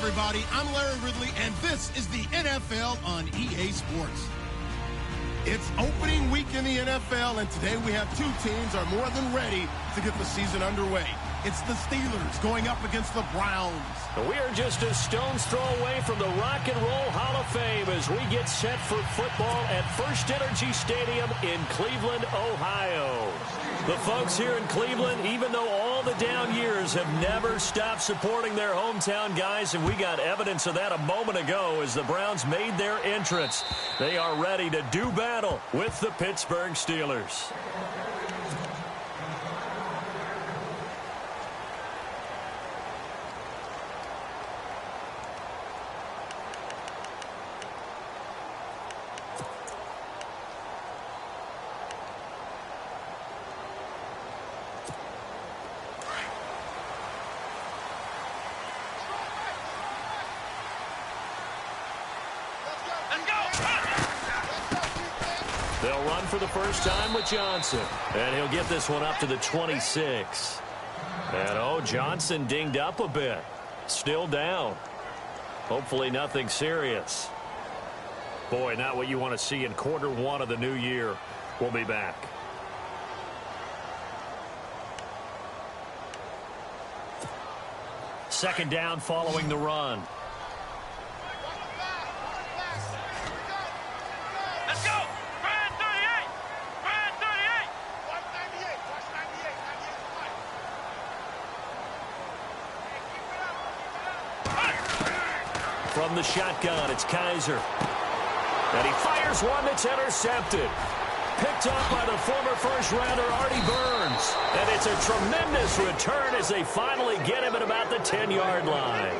everybody. I'm Larry Ridley, and this is the NFL on EA Sports. It's opening week in the NFL, and today we have two teams are more than ready to get the season underway. It's the Steelers going up against the Browns. We are just a stone's throw away from the Rock and Roll Hall of Fame as we get set for football at First Energy Stadium in Cleveland, Ohio. The folks here in Cleveland, even though all the down years, have never stopped supporting their hometown guys, and we got evidence of that a moment ago as the Browns made their entrance. They are ready to do battle with the Pittsburgh Steelers. They'll run for the first time with Johnson. And he'll get this one up to the 26. And, Johnson dinged up a bit. Still down. Hopefully nothing serious. Boy, not what you want to see in quarter one of the new year. We'll be back. Second down following the run. From the shotgun, it's Kaiser. And he fires one that's intercepted. Picked up by the former first-rounder Artie Burns. And it's a tremendous return as they finally get him at about the 10-yard line.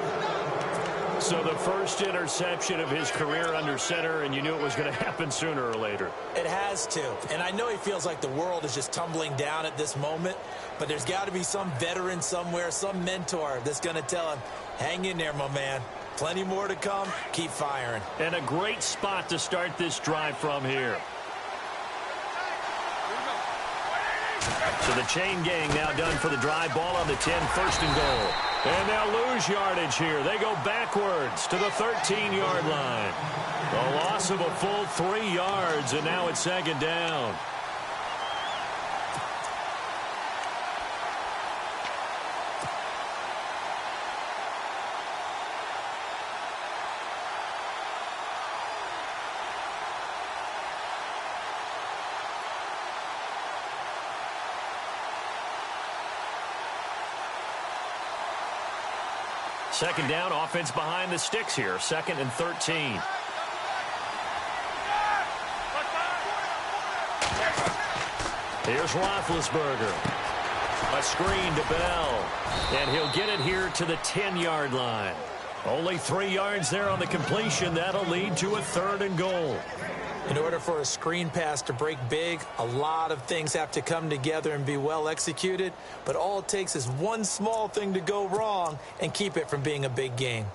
So the first interception of his career under center, and you knew it was going to happen sooner or later. It has to. And I know he feels like the world is just tumbling down at this moment, but there's got to be some veteran somewhere, some mentor that's going to tell him, hang in there, my man. Plenty more to come. Keep firing. And a great spot to start this drive from here. So the chain gang now done for the drive. Ball on the 10, first and goal. And they'll lose yardage here. They go backwards to the 13-yard line. A loss of a full 3 yards, and now it's second down. Second down, offense behind the sticks here. Second and 13. Here's Roethlisberger. A screen to Bell. And he'll get it here to the 10-yard line. Only 3 yards there on the completion. That'll lead to a third and goal. In order for a screen pass to break big, a lot of things have to come together and be well executed. But all it takes is one small thing to go wrong and keep it from being a big gain.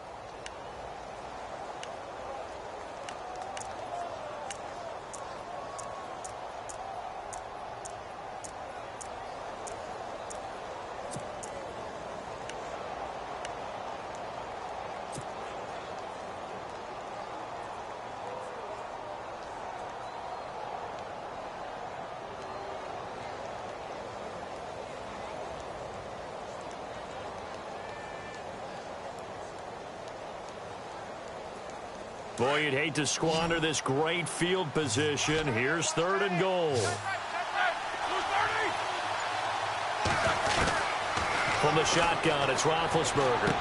Boy, you'd hate to squander this great field position. Here's third and goal. From the shotgun, it's Roethlisberger.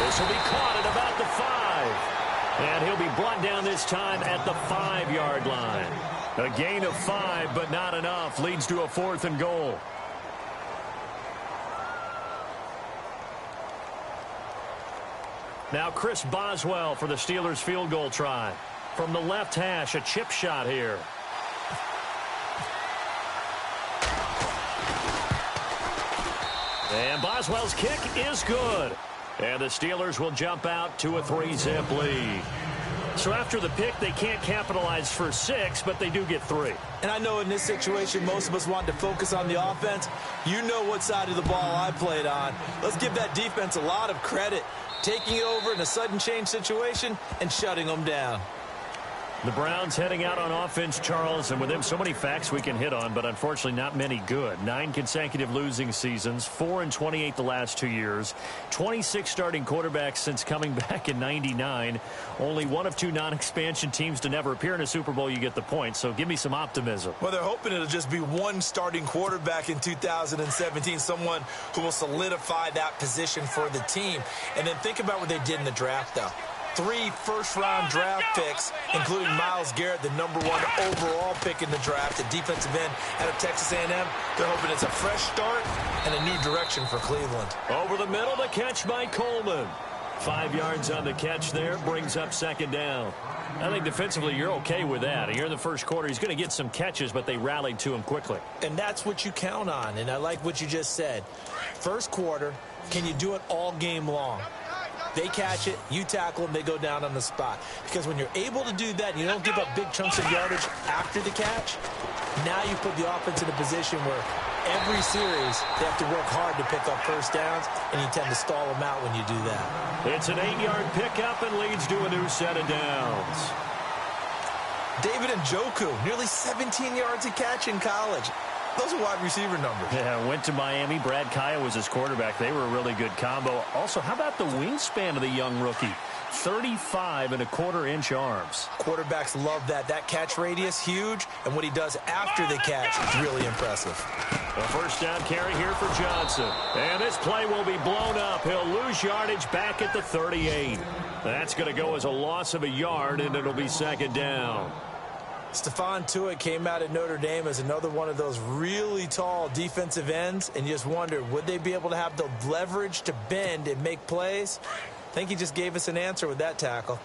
This will be caught at about the 5. And he'll be brought down this time at the 5-yard line. A gain of 5, but not enough. Leads to a fourth and goal. Now Chris Boswell for the Steelers field goal try. From the left hash, a chip shot here. And Boswell's kick is good. And the Steelers will jump out to a 3-zip lead. So after the pick, they can't capitalize for 6, but they do get 3. And I know in this situation, most of us want to focus on the offense. You know what side of the ball I played on. Let's give that defense a lot of credit, taking it over in a sudden change situation and shutting them down. The Browns heading out on offense, Charles, and with them so many facts we can hit on, but unfortunately not many good. 9 consecutive losing seasons, 4-28 the last 2 years, 26 starting quarterbacks since coming back in '99. Only one of 2 non-expansion teams to never appear in a Super Bowl. You get the point, so give me some optimism. Well, they're hoping it'll just be one starting quarterback in 2017, someone who will solidify that position for the team. And then think about what they did in the draft, though. 3 first-round draft picks, including Myles Garrett, the #1 overall pick in the draft, a defensive end out of Texas A&M. They're hoping it's a fresh start and a new direction for Cleveland. Over the middle, the catch by Coleman. 5 yards on the catch there, brings up 2nd down. I think defensively you're okay with that. Here in the first quarter, he's going to get some catches, but they rallied to him quickly. And that's what you count on, and I like what you just said. First quarter, can you do it all game long? They catch it, you tackle them, they go down on the spot. Because when you're able to do that and you don't give up big chunks of yardage after the catch, now you put the offense in a position where every series they have to work hard to pick up first downs, and you tend to stall them out when you do that. It's an 8-yard pickup and leads to a new set of downs. David Njoku, nearly 17 yards a catch in college. Those are wide receiver numbers. Yeah, went to Miami. Brad Kaya was his quarterback. They were a really good combo. Also, how about the wingspan of the young rookie? 35.25-inch arms. Quarterbacks love that. That catch radius, huge. And what he does after the catch is really impressive. A first down carry here for Johnson. And this play will be blown up. He'll lose yardage back at the 38. That's going to go as a loss of a yard, and it'll be 2nd down. Stephon Tuitt came out at Notre Dame as another one of those really tall defensive ends, and you just wonder, would they be able to have the leverage to bend and make plays? I think he just gave us an answer with that tackle.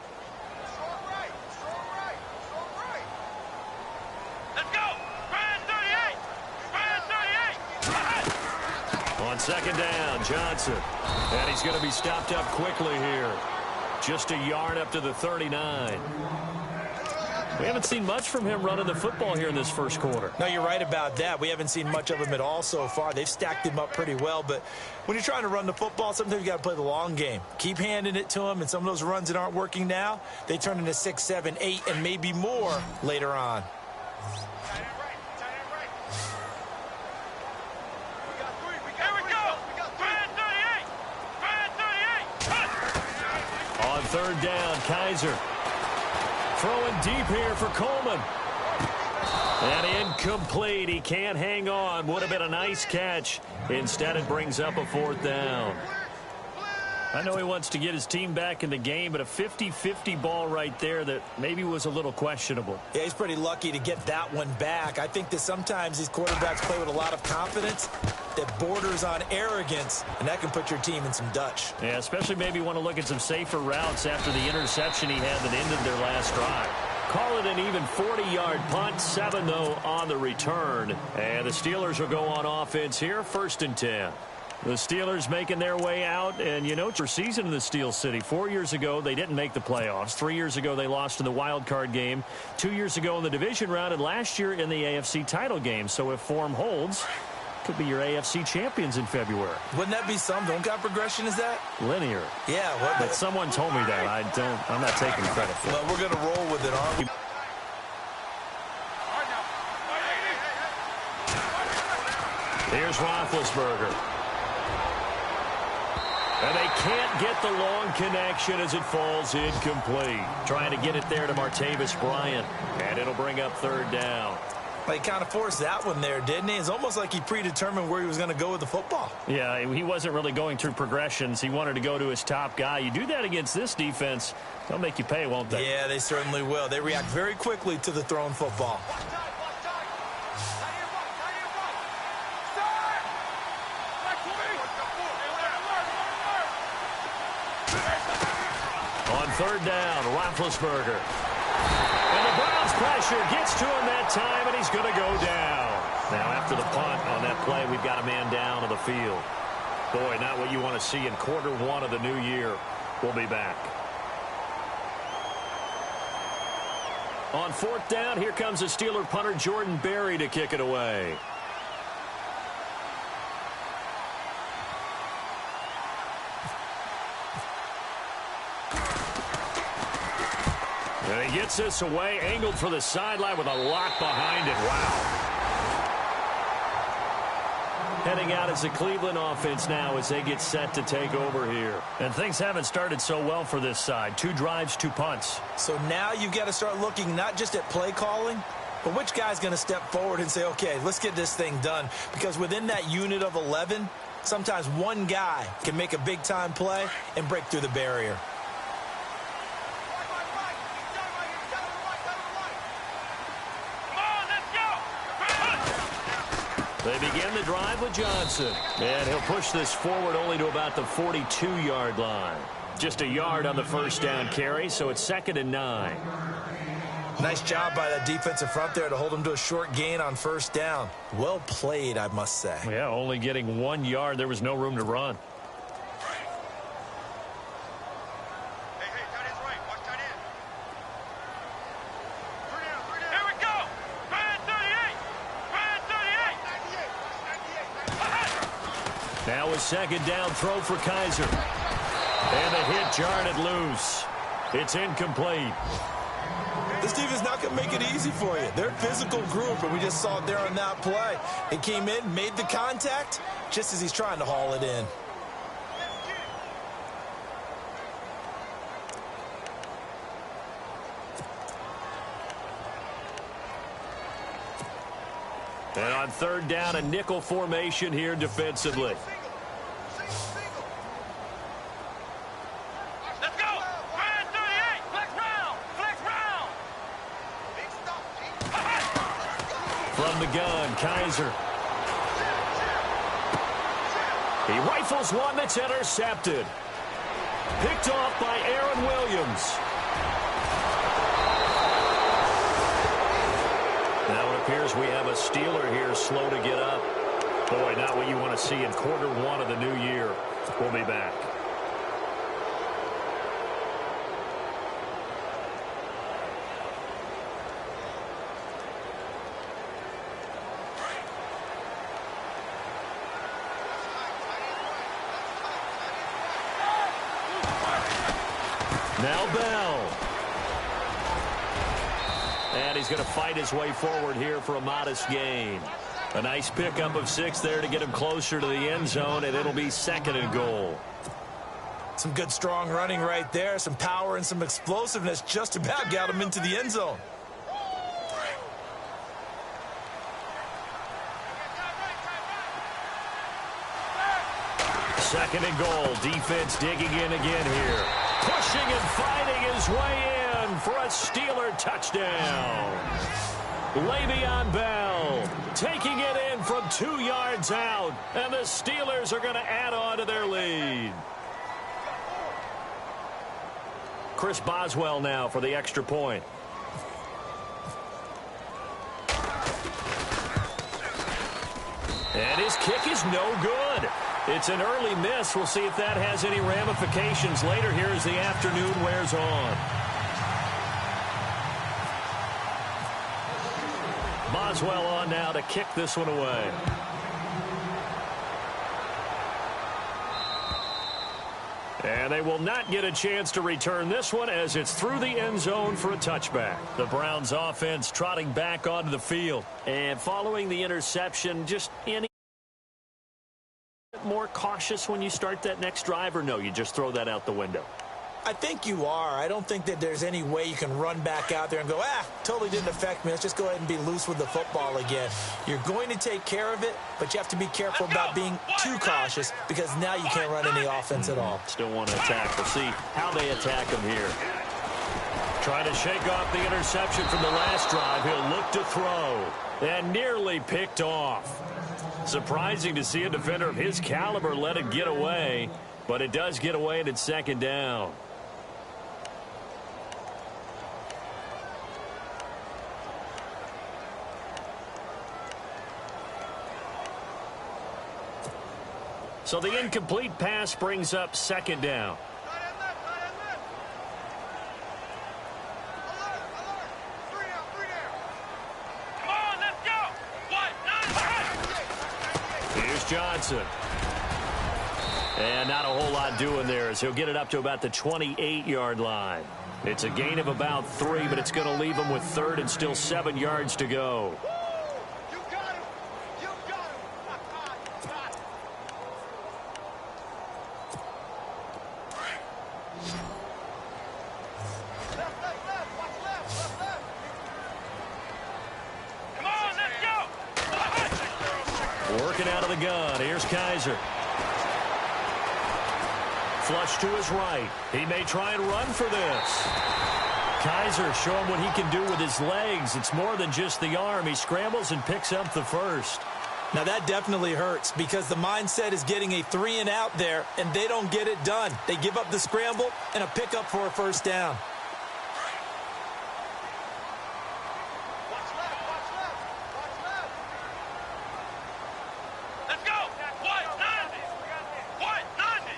Let's go! Brand 38! Brand 38! On 2nd down, Johnson. And he's going to be stopped up quickly here. Just a yard up to the 39. We haven't seen much from him running the football here in this first quarter. No, you're right about that. We haven't seen much of him at all so far. They've stacked him up pretty well, but when you're trying to run the football, sometimes you got to play the long game. Keep handing it to him, and some of those runs that aren't working now, they turn into 6, 7, 8, and maybe more later on. On 3rd down, Kaiser. Throwing deep here for Coleman. And incomplete. He can't hang on. Would have been a nice catch. Instead, it brings up a 4th down. I know he wants to get his team back in the game, but a 50-50 ball right there that maybe was a little questionable. Yeah, he's pretty lucky to get that one back. I think that sometimes these quarterbacks play with a lot of confidence that borders on arrogance, and that can put your team in some Dutch. Yeah, especially maybe want to look at some safer routes after the interception he had that ended their last drive. Call it an even 40-yard punt, 7 though on the return. And the Steelers will go on offense here, 1st and 10. The Steelers making their way out, and you know, it's their season in the Steel City. 4 years ago, they didn't make the playoffs. 3 years ago, they lost in the wild card game. 2 years ago in the division round, and last year in the AFC title game. So if form holds, could be your AFC champions in February. Wouldn't that be something? What kind of progression is that? Linear. Yeah. Well, but someone told me that. I'm not taking credit for it. Well, we're going to roll with it, aren't we? Here's Roethlisberger. And they can't get the long connection as it falls incomplete. Trying to get it there to Martavis Bryant. And it'll bring up 3rd down. Well, he kind of forced that one there, didn't he? It's almost like he predetermined where he was going to go with the football. Yeah, he wasn't really going through progressions. He wanted to go to his top guy. You do that against this defense, they'll make you pay, won't they? Yeah, they certainly will. They react very quickly to the thrown football. On 3rd down, Roethlisberger. And the Browns pressure gets to him that time, and he's going to go down. Now, after the punt on that play, we've got a man down on the field. Boy, not what you want to see in quarter 1 of the new year. We'll be back. On fourth down, here comes the Steeler punter Jordan Berry to kick it away. And he gets this away, angled for the sideline with a lock behind it. Wow. Heading out as the Cleveland offense now as they get set to take over here. And things haven't started so well for this side. 2 drives, 2 punts. So now you've got to start looking not just at play calling, but which guy's going to step forward and say, okay, let's get this thing done. Because within that unit of 11, sometimes one guy can make a big-time play and break through the barrier. They begin the drive with Johnson. And he'll push this forward only to about the 42-yard line. Just a yard on the first down carry, so it's 2nd and 9. Nice job by that defensive front there to hold him to a short gain on first down. Well played, I must say. Yeah, only getting 1 yard. There was no room to run. Now a 2nd down throw for Kaiser. And the hit jarred it loose. It's incomplete. This team is not going to make it easy for you. They're a physical group, and we just saw it there on that play. It came in, made the contact, just as he's trying to haul it in. And on 3rd down, a nickel formation here defensively. Let's go! Ryan 38! Flex round! Flex round! From the gun, Kaiser. He rifles one that's intercepted. Picked off by Aaron Williams. Now it appears we have a Steeler here slow to get up. Boy, not what you want to see in quarter 1 of the new year. We'll be back. Now Bell. And he's going to fight his way forward here for a modest gain. A nice pickup of 6 there to get him closer to the end zone, and it'll be 2nd and goal. Some good, strong running right there. Some power and some explosiveness just about got him into the end zone. Second and goal. Defense digging in again here. Pushing and fighting his way in for a Steeler touchdown. Le'Veon Bell taking it in from 2 yards out, and the Steelers are going to add on to their lead. Chris Boswell now for the extra point. And his kick is no good. It's an early miss. We'll see if that has any ramifications later here as the afternoon wears on. Boswell on now to kick this one away. And they will not get a chance to return this one as it's through the end zone for a touchback. The Browns offense trotting back onto the field. And following the interception, just any more cautious when you start that next drive, or no, you just throw that out the window? I think you are. I don't think that there's any way you can run back out there and go, totally didn't affect me. Let's just go ahead and be loose with the football again. You're going to take care of it, but you have to be careful about being too cautious because now you can't run any offense at all. Still want to attack. We'll see how they attack him here. Trying to shake off the interception from the last drive. He'll look to throw and nearly picked off. Surprising to see a defender of his caliber let it get away, but it does get away and it's 2nd down. So the incomplete pass brings up 2nd down. Johnson. And not a whole lot doing there as he'll get it up to about the 28-yard line. It's a gain of about 3, but it's going to leave him with 3rd and still 7 yards to go. You got him. You got him. You got it. Left, left, left. Watch left, left, left. Come on, let's go. Working out of the gun. Here's Kaiser. Flush to his right. He may try and run for this. Kaiser showing what he can do with his legs. It's more than just the arm. He scrambles and picks up the first. Now that definitely hurts because the mindset is getting a 3 and out there, and they don't get it done. They give up the scramble and a pickup for a first down. Watch left, watch left, watch left. Let's go. White, 90. White, 90.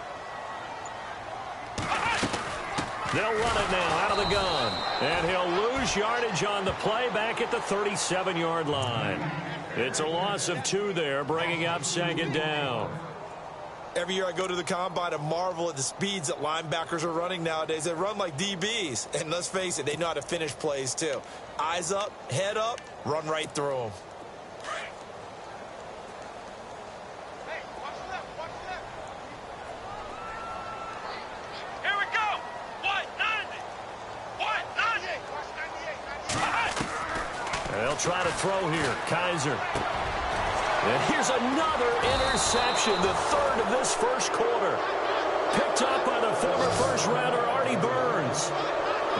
They'll run it now out of the gun. And he'll lose yardage on the play back at the 37-yard line. It's a loss of 2 there, bringing up 2nd down. Every year I go to the combine and marvel at the speeds that linebackers are running nowadays. They run like DBs. And let's face it, they know how to finish plays too. Eyes up, head up, run right through them. Hey, watch left, watch left. Here we go. White, 90. White, 98. Watch 98, 98. They'll try to throw here. Kaiser. And here's another interception, the 3rd of this first quarter. Picked up by the former first-rounder Artie Burns.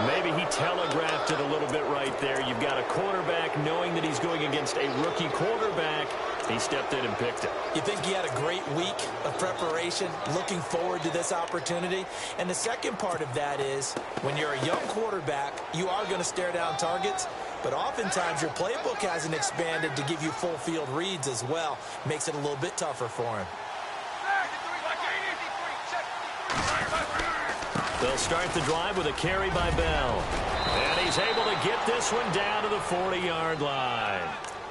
Maybe he telegraphed it a little bit right there. You've got a quarterback knowing that he's going against a rookie quarterback. He stepped in and picked it. You think he had a great week of preparation, looking forward to this opportunity? And the second part of that is, when you're a young quarterback, you are going to stare down targets, but oftentimes your playbook hasn't expanded to give you full field reads as well. Makes it a little bit tougher for him. They'll start the drive with a carry by Bell. And he's able to get this one down to the 40-yard line.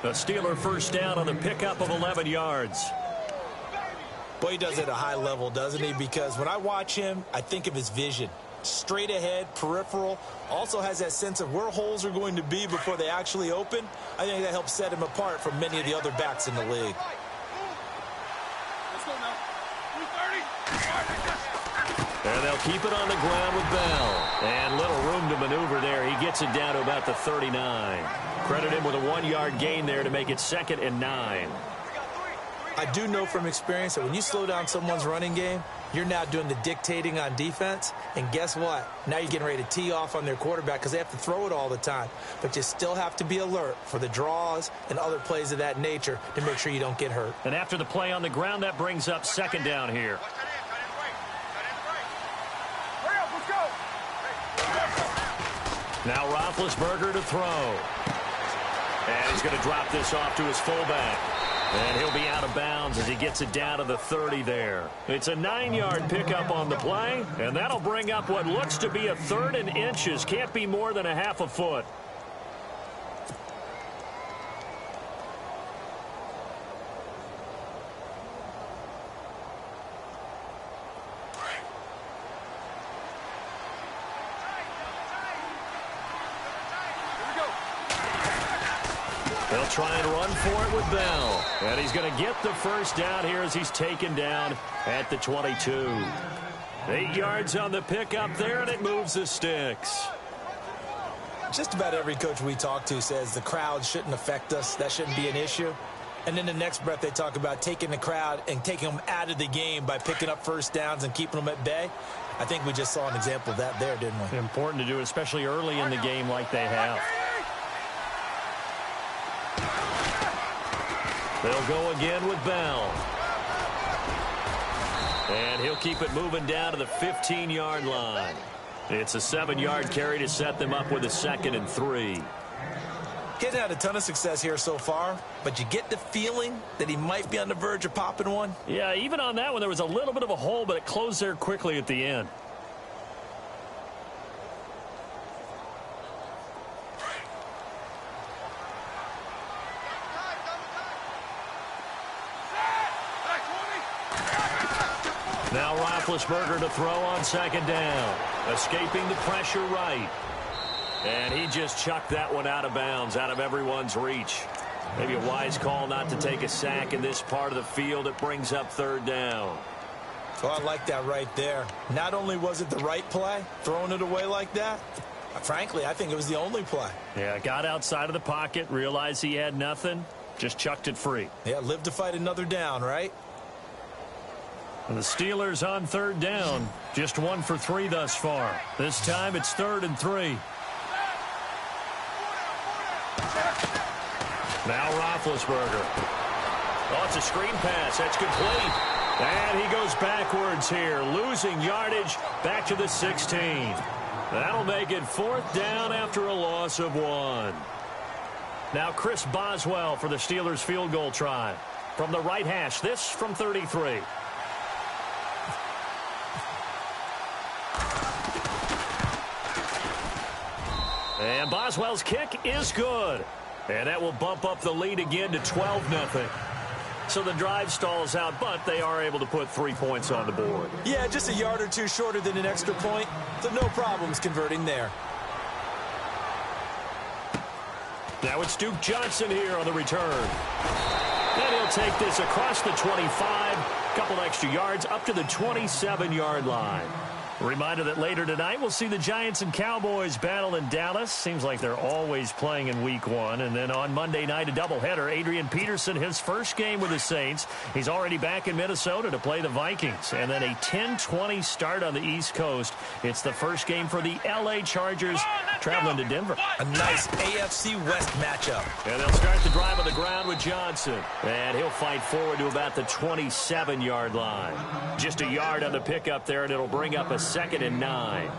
A Steeler first down on the pickup of 11 yards. Boy, he does it at a high level, doesn't he? Because when I watch him, I think of his vision. Straight ahead, peripheral, also has that sense of where holes are going to be before they actually open. I think that helps set him apart from many of the other backs in the league. Let's go now. 330. And they'll keep it on the ground with Bell. And little room to maneuver there. He gets it down to about the 39. Credit him with a 1-yard gain there to make it 2nd and 9. I do know from experience that when you slow down someone's running game, you're now doing the dictating on defense. And guess what? Now you're getting ready to tee off on their quarterback because they have to throw it all the time. But you still have to be alert for the draws and other plays of that nature to make sure you don't get hurt. And after the play on the ground, that brings up 2nd down here. Now Roethlisberger to throw. And he's going to drop this off to his fullback. And he'll be out of bounds as he gets it down to the 30 there. It's a 9-yard pickup on the play, and that'll bring up what looks to be a 3rd and inches. Can't be more than a half a foot. They'll try and run for it with Bell. And he's going to get the first down here as he's taken down at the 22. 8 yards on the pickup there, and it moves the sticks. Just about every coach we talk to says the crowd shouldn't affect us. That shouldn't be an issue. And in the next breath, they talk about taking the crowd and taking them out of the game by picking up first downs and keeping them at bay. I think we just saw an example of that there, didn't we? Important to do, especially early in the game like they have. They'll go again with Bell. And he'll keep it moving down to the 15-yard line. It's a 7-yard carry to set them up with a 2nd and 3. He hasn't had a ton of success here so far, but you get the feeling that he might be on the verge of popping one. Yeah, even on that one, there was a little bit of a hole, but it closed there quickly at the end. Now Roethlisberger to throw on second down. Escaping the pressure right. And he just chucked that one out of bounds, out of everyone's reach. Maybe a wise call not to take a sack in this part of the field. It brings up third down. Oh, I like that right there. Not only was it the right play, throwing it away like that, frankly, I think it was the only play. Yeah, got outside of the pocket, realized he had nothing, just chucked it free. Yeah, live to fight another down, right? And the Steelers on third down, just 1 for 3 thus far. This time it's 3rd and 3. Now Roethlisberger. Oh, it's a screen pass. That's complete. And he goes backwards here, losing yardage back to the 16. That'll make it 4th down after a loss of 1. Now Chris Boswell for the Steelers field goal try. From the right hash, this from 33. And Boswell's kick is good. And that will bump up the lead again to 12-0. So the drive stalls out, but they are able to put 3 points on the board. Yeah, just a yard or two shorter than an extra point, so no problems converting there. Now it's Duke Johnson here on the return. And he'll take this across the 25, couple extra yards up to the 27-yard line. A reminder that later tonight we'll see the Giants and Cowboys battle in Dallas. Seems like they're always playing in week 1. And then on Monday night, a doubleheader. Adrian Peterson, his first game with the Saints. He's already back in Minnesota to play the Vikings. And then a 10-20 start on the East Coast. It's the first game for the L.A. Chargers traveling to Denver. A nice AFC West matchup. And they'll start the drive on the ground with Johnson. And he'll fight forward to about the 27-yard line. Just a yard on the pickup there, and it'll bring up a 2nd and 9. I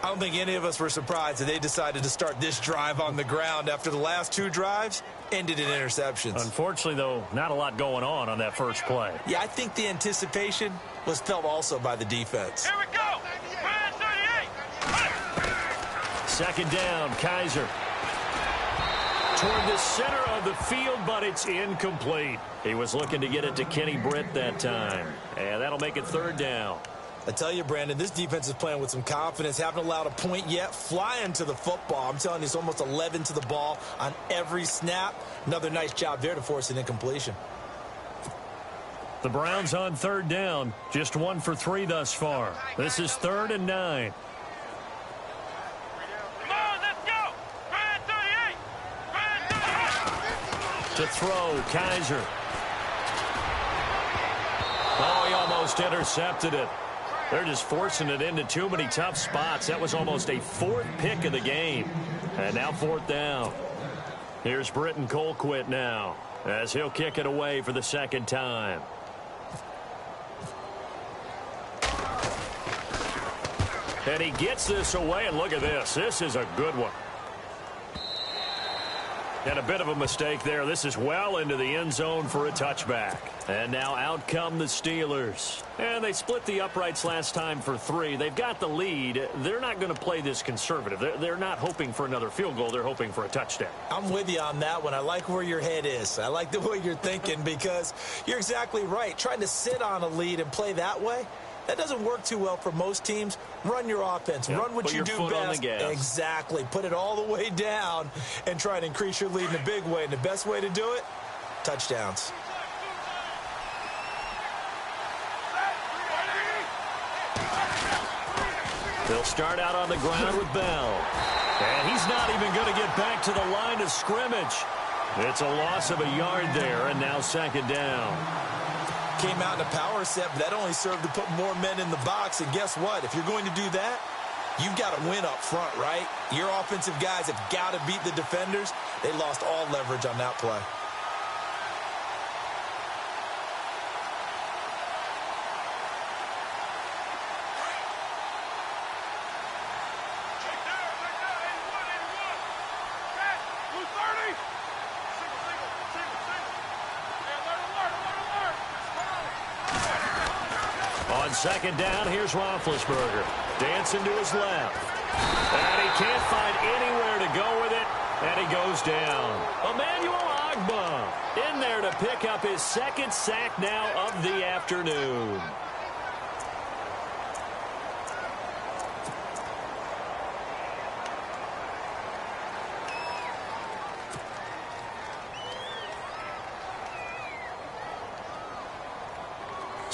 don't think any of us were surprised that they decided to start this drive on the ground after the last 2 drives ended in interceptions. Unfortunately, though, not a lot going on that first play. Yeah, I think the anticipation was felt also by the defense. Here we go. Brand 38. 2nd down, Kaiser. Toward the center of the field, but it's incomplete. He was looking to get it to Kenny Britt that time. And that'll make it 3rd down. I tell you, Brandon, this defense is playing with some confidence. Haven't allowed a point yet. Flying to the football. I'm telling you, it's almost 11 to the ball on every snap. Another nice job there to force an incompletion. The Browns on 3rd down. Just 1 for 3 thus far. This is 3rd and 9. Come on, let's go. Brand 38. Brand 38. To throw, Kaiser. Oh, he almost intercepted it. They're just forcing it into too many tough spots. That was almost a 4th pick of the game. And now 4th down. Here's Britton Colquitt now as he'll kick it away for the 2nd time. And he gets this away, and look at this. This is a good one. And a bit of a mistake there. This is well into the end zone for a touchback. And now out come the Steelers. And they split the uprights last time for 3. They've got the lead. They're not going to play this conservative. They're not hoping for another field goal. They're hoping for a touchdown. I'm with you on that one. I like where your head is. I like the way you're thinking because you're exactly right. Trying to sit on a lead and play that way, that doesn't work too well for most teams. Run your offense. Yep. Run what you do best. Exactly. Put it all the way down and try and increase your lead in a big way. And the best way to do it, touchdowns. They'll start out on the ground with Bell. And he's not even going to get back to the line of scrimmage. It's a loss of a yard there, and now 2nd down. Came out in a power set, but that only served to put more men in the box. And guess what? If you're going to do that, you've got to win up front, right? Your offensive guys have got to beat the defenders. They lost all leverage on that play. On 2nd down, here's Roethlisberger. Dancing to his left. And he can't find anywhere to go with it. And he goes down. Emmanuel Ogbah in there to pick up his 2nd sack now of the afternoon.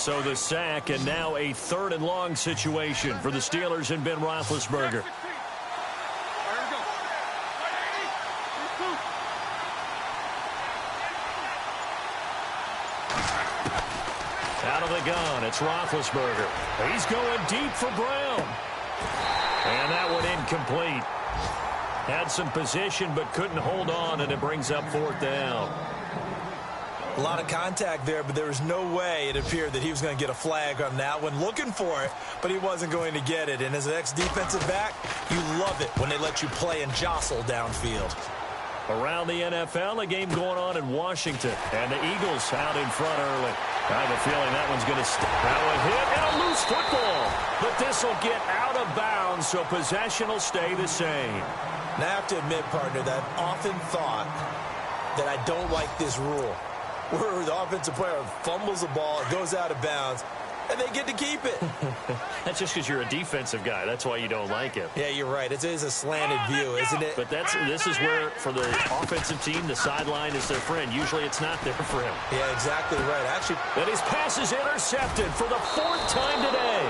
So the sack, and now a 3rd and long situation for the Steelers and Ben Roethlisberger. Out of the gun, it's Roethlisberger. He's going deep for Brown. And that one incomplete. Had some position but couldn't hold on, and it brings up 4th down. A lot of contact there, but there was no way it appeared that he was going to get a flag on that one. Looking for it, but he wasn't going to get it. And as an ex-defensive back, you love it when they let you play and jostle downfield. Around the NFL, a game going on in Washington. And the Eagles out in front early. I have a feeling that one's going to stay. Now a hit and a loose football. But this will get out of bounds, so possession will stay the same. Now, I have to admit, partner, that I've often thought that I don't like this rule, where the offensive player fumbles the ball, it goes out of bounds, and they get to keep it. That's just because you're a defensive guy. That's why you don't like it. Yeah, you're right. It is a slanted view, isn't it? But this is where, for the offensive team, the sideline is their friend. Usually it's not there for him. Yeah, exactly right. Actually, and his pass is intercepted for the 4th time today.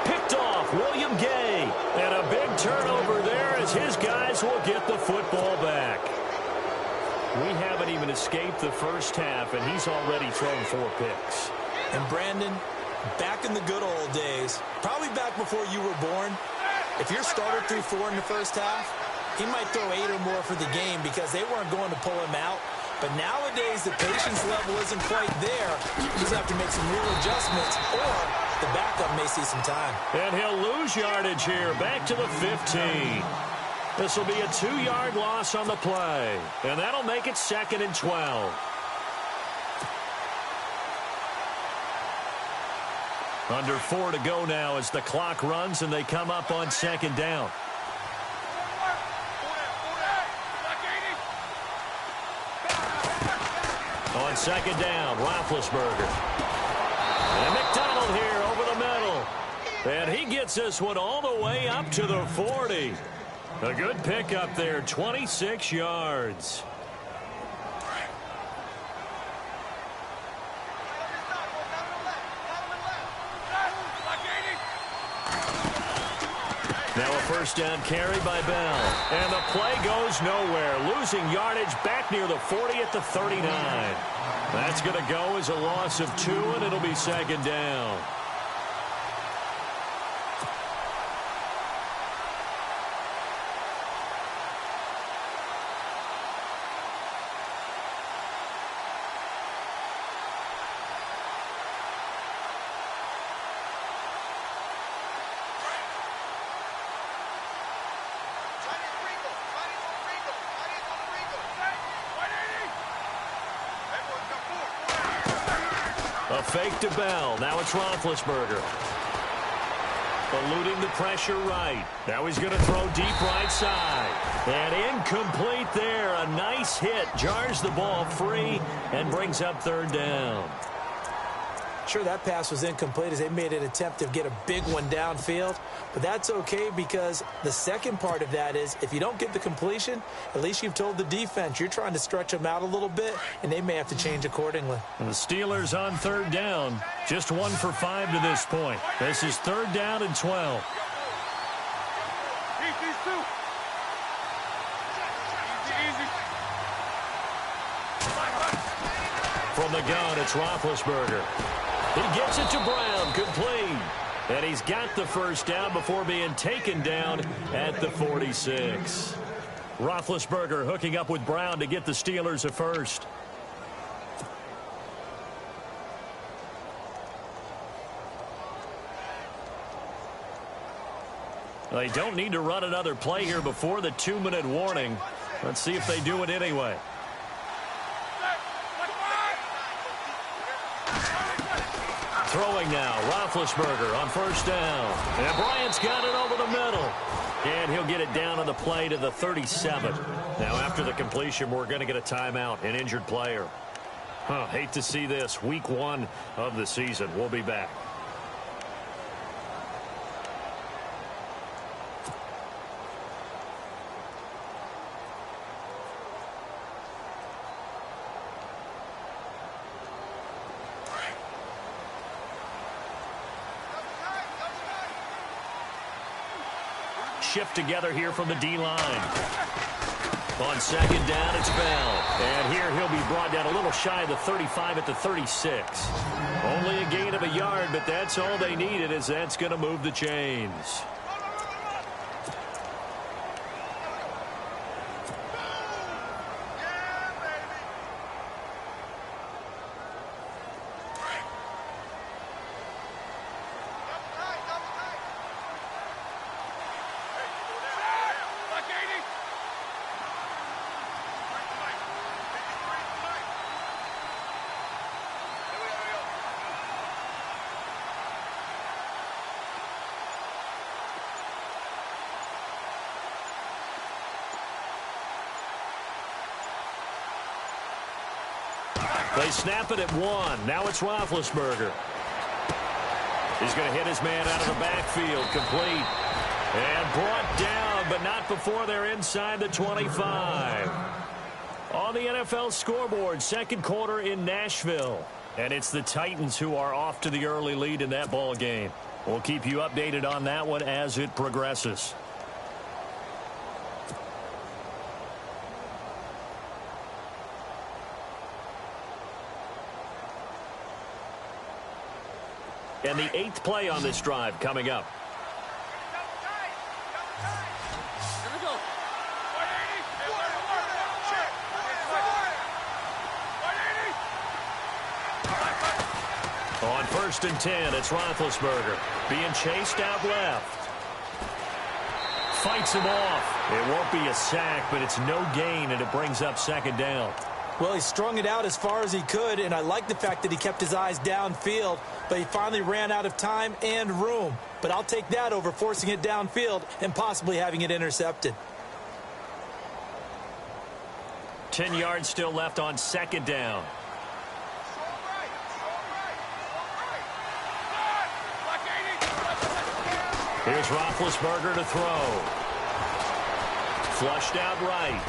Picked off William Gay. And a big turnover there as his guys will get the football back. We haven't even escaped the first half, and he's already thrown 4 picks. And Brandon, back in the good old days, probably back before you were born, if your starter threw 4 in the first half, he might throw 8 or more for the game because they weren't going to pull him out. But nowadays, the patience level isn't quite there. He's have to make some real adjustments, or the backup may see some time. And he'll lose yardage here, back to the 15. This will be a 2-yard loss on the play, and that'll make it 2nd and 12. Under 4 to go now as the clock runs and they come up on 2nd down. On 2nd down, Roethlisberger. And McDonald here over the middle. And he gets this one all the way up to the 40. A good pickup there, 26 yards. Now a 1st down carry by Bell. And the play goes nowhere. Losing yardage back near the 40 at the 39. That's going to go as a loss of 2, and it'll be 2nd down. A fake to Bell. Now it's Roethlisberger. Eluding the pressure right. Now he's going to throw deep right side. And incomplete there. A nice hit. Jars the ball free and brings up 3rd down. Sure, that pass was incomplete as they made an attempt to get a big one downfield. But that's okay because the second part of that is if you don't get the completion, at least you've told the defense you're trying to stretch them out a little bit, and they may have to change accordingly. And the Steelers on 3rd down. Just 1 for 5 to this point. This is 3rd down and 12. From the gun, it's Roethlisberger. He gets it to Brown, complete. And he's got the 1st down before being taken down at the 46. Roethlisberger hooking up with Brown to get the Steelers a 1st. They don't need to run another play here before the 2-minute warning. Let's see if they do it anyway. Throwing now, Roethlisberger on 1st down. And Bryant's got it over the middle. And he'll get it down on the play to the 37. Now after the completion, we're going to get a timeout, an injured player. Hate to see this. Week 1 of the season. We'll be back. shift together here from the D-line. On second down, it's Bell. And here he'll be brought down a little shy of the 35 at the 36. Only a gain of a yard, but that's all they needed, as that's going to move the chains. They snap it at 1. Now it's Roethlisberger. He's going to hit his man out of the backfield. Complete. And brought down, but not before they're inside the 25. On the NFL scoreboard, second quarter in Nashville. And it's the Titans who are off to the early lead in that ball game. We'll keep you updated on that one as it progresses. And the 8th play on this drive coming up. On 1st and 10, it's Roethlisberger being chased out left. Fights him off. It won't be a sack, but it's no gain, and it brings up second down. Well, he strung it out as far as he could, and I like the fact that he kept his eyes downfield, but he finally ran out of time and room. But I'll take that over forcing it downfield and possibly having it intercepted. 10 yards still left on second down. Here's Roethlisberger to throw. Flushed out right.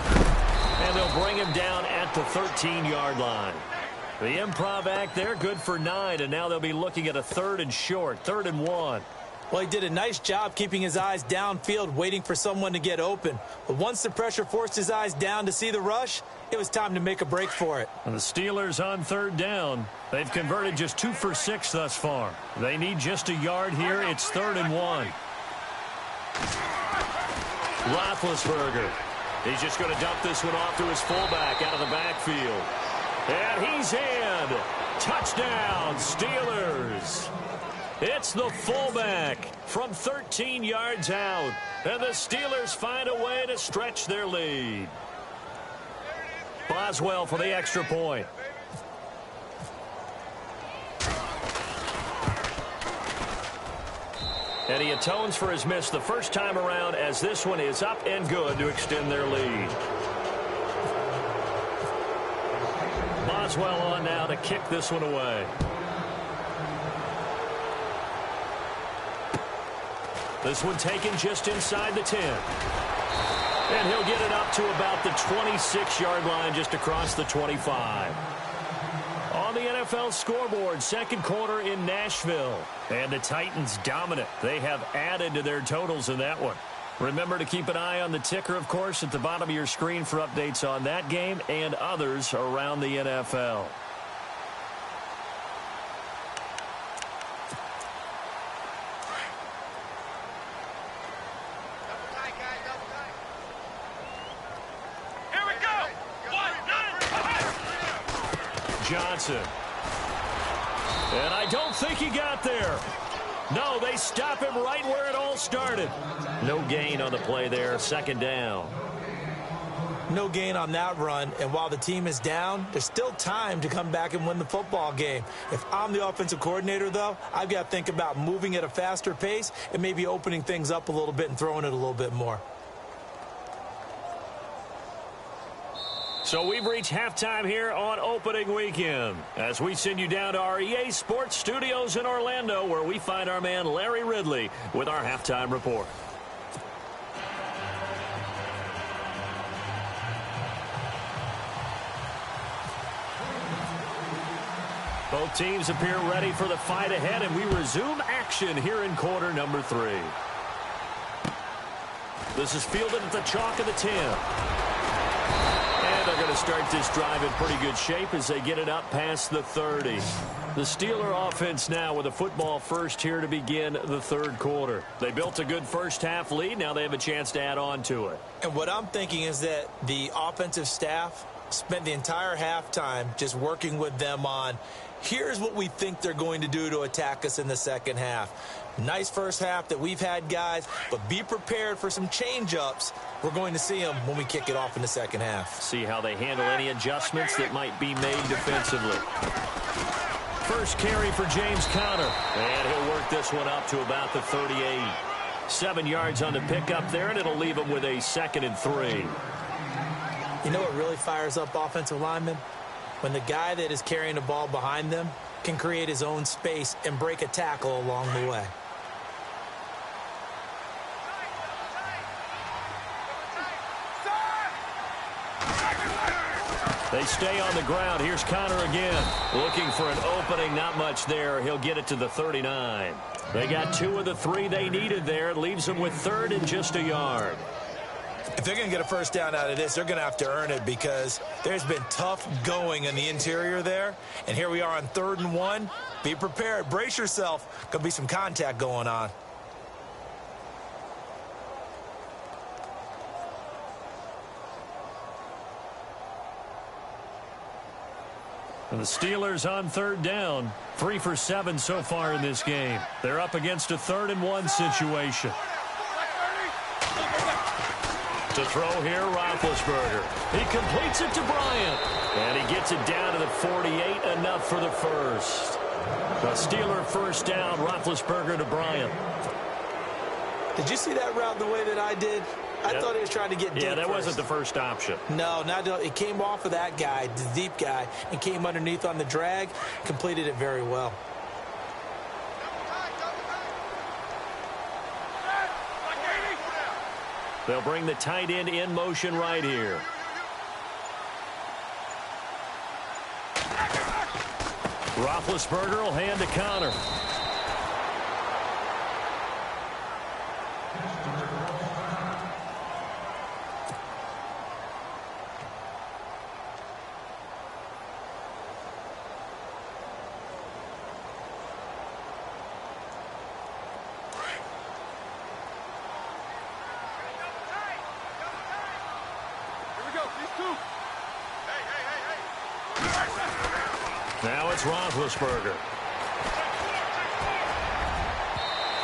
And they'll bring him down at the 13-yard line. The improv act there, good for 9, and now they'll be looking at a 3rd and short, 3rd and 1. Well, he did a nice job keeping his eyes downfield, waiting for someone to get open. But once the pressure forced his eyes down to see the rush, it was time to make a break for it. And the Steelers on 3rd down. They've converted just 2 for 6 thus far. They need just a yard here. It's 3rd and 1. Roethlisberger. He's just going to dump this one off to his fullback out of the backfield. And he's in. Touchdown, Steelers. It's the fullback from 13 yards out. And the Steelers find a way to stretch their lead. Boswell for the extra point. And he atones for his miss the first time around, as this one is up and good to extend their lead. Boswell on now to kick this one away. This one taken just inside the 10. And he'll get it up to about the 26-yard line, just across the 25. On the NFL scoreboard, second quarter in Nashville. And the Titans dominant. They have added to their totals in that one. Remember to keep an eye on the ticker, of course, at the bottom of your screen for updates on that game and others around the NFL. Here we go. 1-9. Johnson. And I don't think he got there. No, they stop him right where it all started. No gain on the play there, second down. No gain on that run, and while the team is down, there's still time to come back and win the football game. If I'm the offensive coordinator, though, I've got to think about moving at a faster pace and maybe opening things up a little bit and throwing it a little bit more. So we've reached halftime here on opening weekend as we send you down to our EA Sports Studios in Orlando, where we find our man Larry Ridley with our halftime report. Both teams appear ready for the fight ahead, and we resume action here in quarter number 3. This is fielded at the chalk of the 10. And they're going to start this drive in pretty good shape as they get it up past the 30. The Steeler offense now with a football first here to begin the third quarter. They built a good first half lead. Now they have a chance to add on to it. And what I'm thinking is that the offensive staff spent the entire halftime just working with them on, here's what we think they're going to do to attack us in the second half. Nice first half that we've had, guys, but be prepared for some change-ups. We're going to see them when we kick it off in the second half. See how they handle any adjustments that might be made defensively. First carry for James Conner, and he'll work this one up to about the 38. 7 yards on the pickup there, and it'll leave him with a 2nd and 3. You know what really fires up offensive linemen? When the guy that is carrying the ball behind them can create his own space and break a tackle along the way. They stay on the ground. Here's Conner again. Looking for an opening. Not much there. He'll get it to the 39. They got 2 of the 3 they needed there. It leaves them with 3rd and just a yard. If they're going to get a first down out of this, they're going to have to earn it because there's been tough going in the interior there. And here we are on 3rd and 1. Be prepared. Brace yourself. Going to be some contact going on. And the Steelers on 3rd down. 3 for 7 so far in this game. They're up against a 3rd and 1 situation. To throw here, Roethlisberger. He completes it to Bryant. And he gets it down to the 48, enough for the first. The Steeler first down, Roethlisberger to Bryant. Did you see that route the way that I did? I thought he was trying to get deep. Yeah, that first. wasn't the first option. No, it came off of that guy, the deep guy, and came underneath on the drag, completed it very well. They'll bring the tight end in motion right here. Roethlisberger will hand to Conner. Now it's Roethlisberger.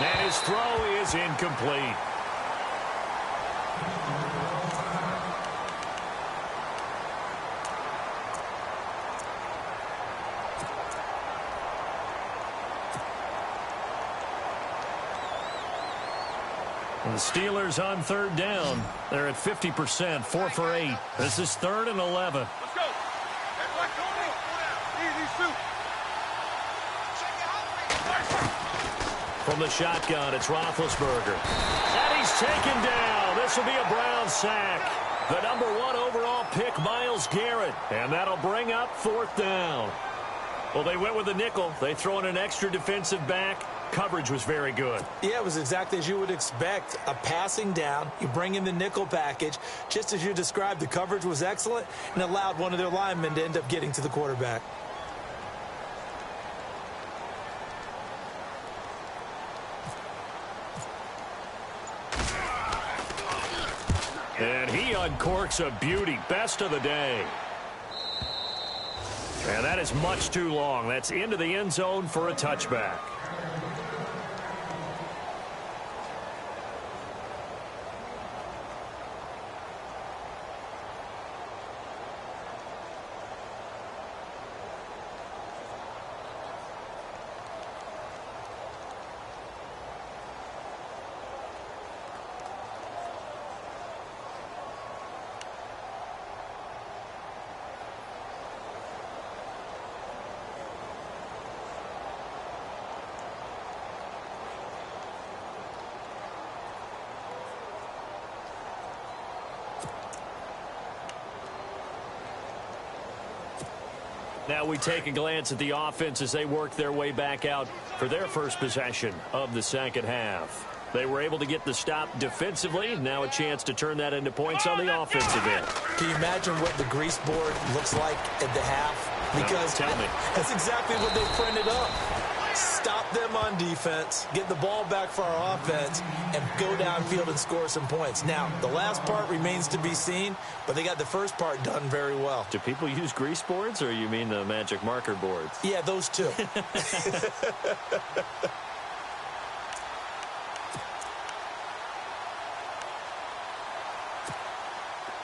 And his throw is incomplete. And the Steelers on 3rd down. They're at 50%, 4 for 8. This is 3rd and 11. From the shotgun, it's Roethlisberger. And he's taken down. This will be a Brown sack. The number 1 overall pick, Myles Garrett. And that'll bring up 4th down. Well, they went with a nickel. They throw in an extra defensive back. Coverage was very good. Yeah, it was exactly as you would expect. A passing down. You bring in the nickel package. Just as you described, the coverage was excellent and allowed one of their linemen to end up getting to the quarterback. And he uncorks a beauty. Best of the day. And that is much too long. That's into the end zone for a touchback. Now we take a glance at the offense as they work their way back out for their first possession of the second half. They were able to get the stop defensively. Now a chance to turn that into points on the offensive end. Can you imagine what the grease board looks like at the half? Because tell me. That's exactly what they printed up. Stop them on defense, get the ball back for our offense, and go downfield and score some points. Now, the last part remains to be seen, but they got the first part done very well. Do people use grease boards, or you mean the magic marker boards? Yeah, those two.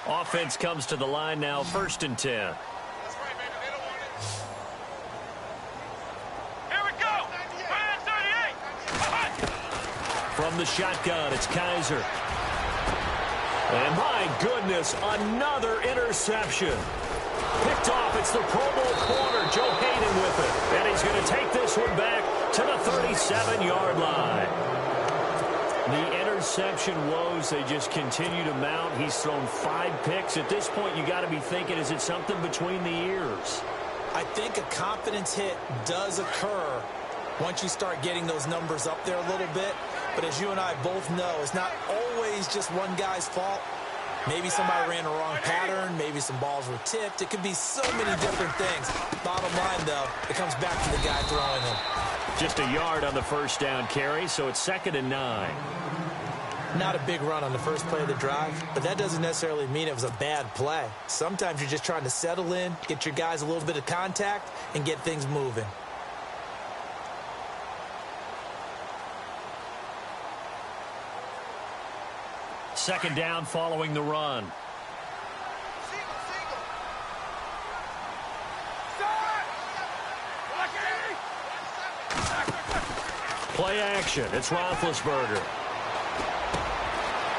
Offense comes to the line now, 1st and 10. From the shotgun, it's Kaiser. And my goodness, another interception. Picked off, it's the Pro Bowl corner, Joe Hayden with it. And he's going to take this one back to the 37-yard line. The interception woes, they just continue to mount. He's thrown 5 picks. At this point, you got to be thinking, is it something between the ears? I think a confidence hit does occur once you start getting those numbers up there a little bit. But as you and I both know, it's not always just one guy's fault. Maybe somebody ran a wrong pattern. Maybe some balls were tipped. It could be so many different things. Bottom line, though, it comes back to the guy throwing them. Just a yard on the first down carry, so it's 2nd and 9. Not a big run on the first play of the drive, but that doesn't necessarily mean it was a bad play. Sometimes you're just trying to settle in, get your guys a little bit of contact, and get things moving. Second down following the run. Play action. It's Roethlisberger.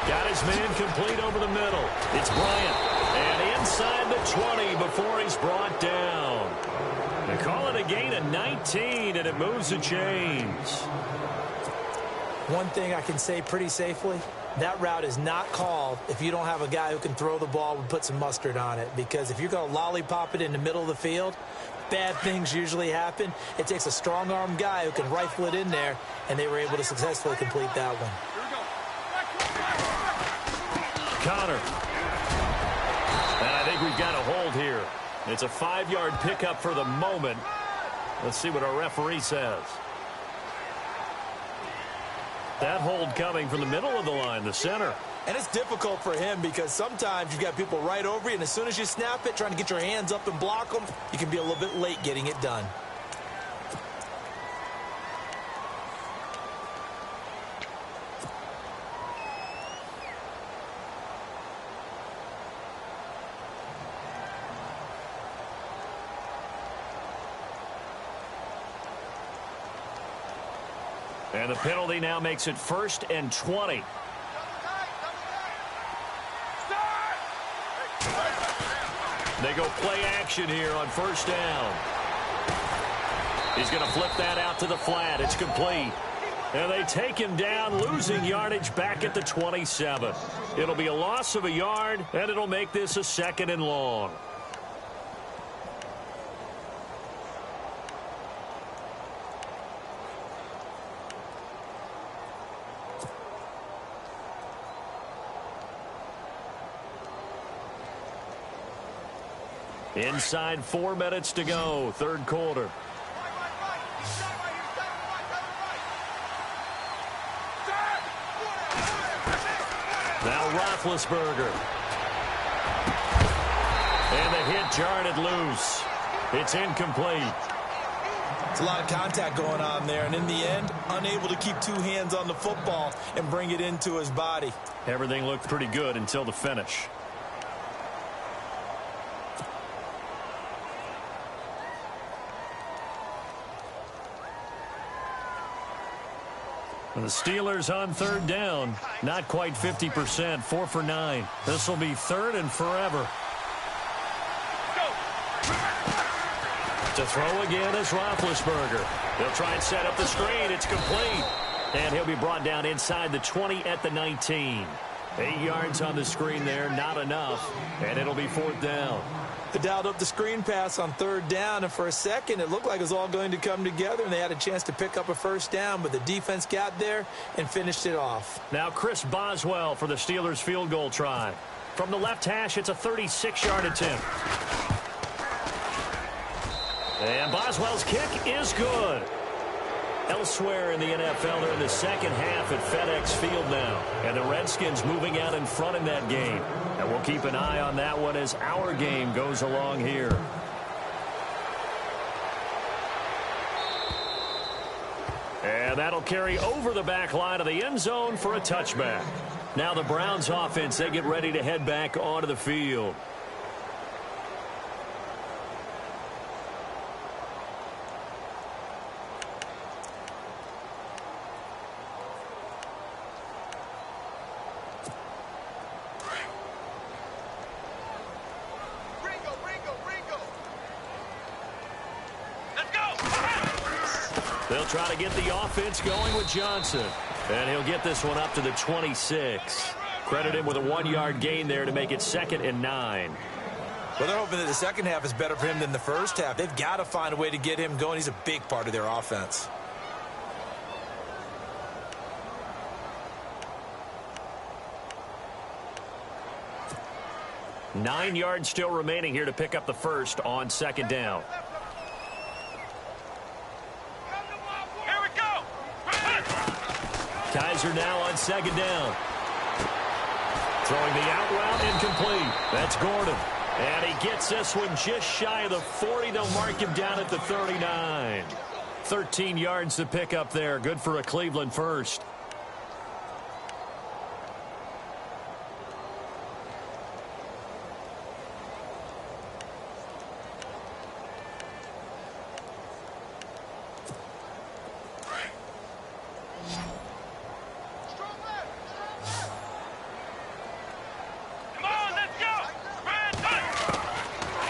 Got his man complete over the middle. It's Bryant. And inside the 20 before he's brought down. They call it a gain of 19, and it moves the chains. One thing I can say pretty safely, that route is not called if you don't have a guy who can throw the ball and put some mustard on it. Because if you're going to lollipop it in the middle of the field, bad things usually happen. It takes a strong-arm guy who can rifle it in there, and they were able to successfully complete that one. Connor. And I think we've got a hold here. It's a 5-yard pickup for the moment. Let's see what our referee says. That hold coming from the middle of the line, the center. And it's difficult for him because sometimes you've got people right over you, and as soon as you snap it, trying to get your hands up and block them, you can be a little bit late getting it done. And the penalty now makes it 1st and 20. They go play action here on 1st down. He's going to flip that out to the flat. It's complete. And they take him down, losing yardage back at the 27. It'll be a loss of a yard, and it'll make this a 2nd and long. Inside 4 minutes to go, 3rd quarter. Now Roethlisberger. And the hit jarred it loose. It's incomplete. It's a lot of contact going on there, and in the end, unable to keep 2 hands on the football and bring it into his body. Everything looked pretty good until the finish. The Steelers on 3rd down. Not quite 50%. 4 for 9. This will be 3rd and forever. To throw again is Roethlisberger. He'll try and set up the screen. It's complete. And he'll be brought down inside the 20 at the 19. 8 yards on the screen there, not enough, and it'll be 4th down. They dialed up the screen pass on 3rd down, and for a second it looked like it was all going to come together, and they had a chance to pick up a 1st down, but the defense got there and finished it off. Now Chris Boswell for the Steelers field goal try. From the left hash, it's a 36-yard attempt. And Boswell's kick is good. Elsewhere in the NFL, they're in the second half at FedEx Field now. And the Redskins moving out in front in that game. And we'll keep an eye on that one as our game goes along here. And that'll carry over the back line of the end zone for a touchback. Now the Browns offense, they get ready to head back onto the field. They'll try to get the offense going with Johnson. And he'll get this one up to the 26. Credit him with a 1-yard gain there to make it 2nd and 9. Well, they're hoping that the second half is better for him than the first half. They've got to find a way to get him going. He's a big part of their offense. Nine yards still remaining here to pick up the first on 2nd down. Kaiser now on 2nd down. Throwing the out route incomplete. That's Gordon. And he gets this one just shy of the 40. They'll mark him down at the 39. 13 yards to pick up there. Good for a Cleveland first.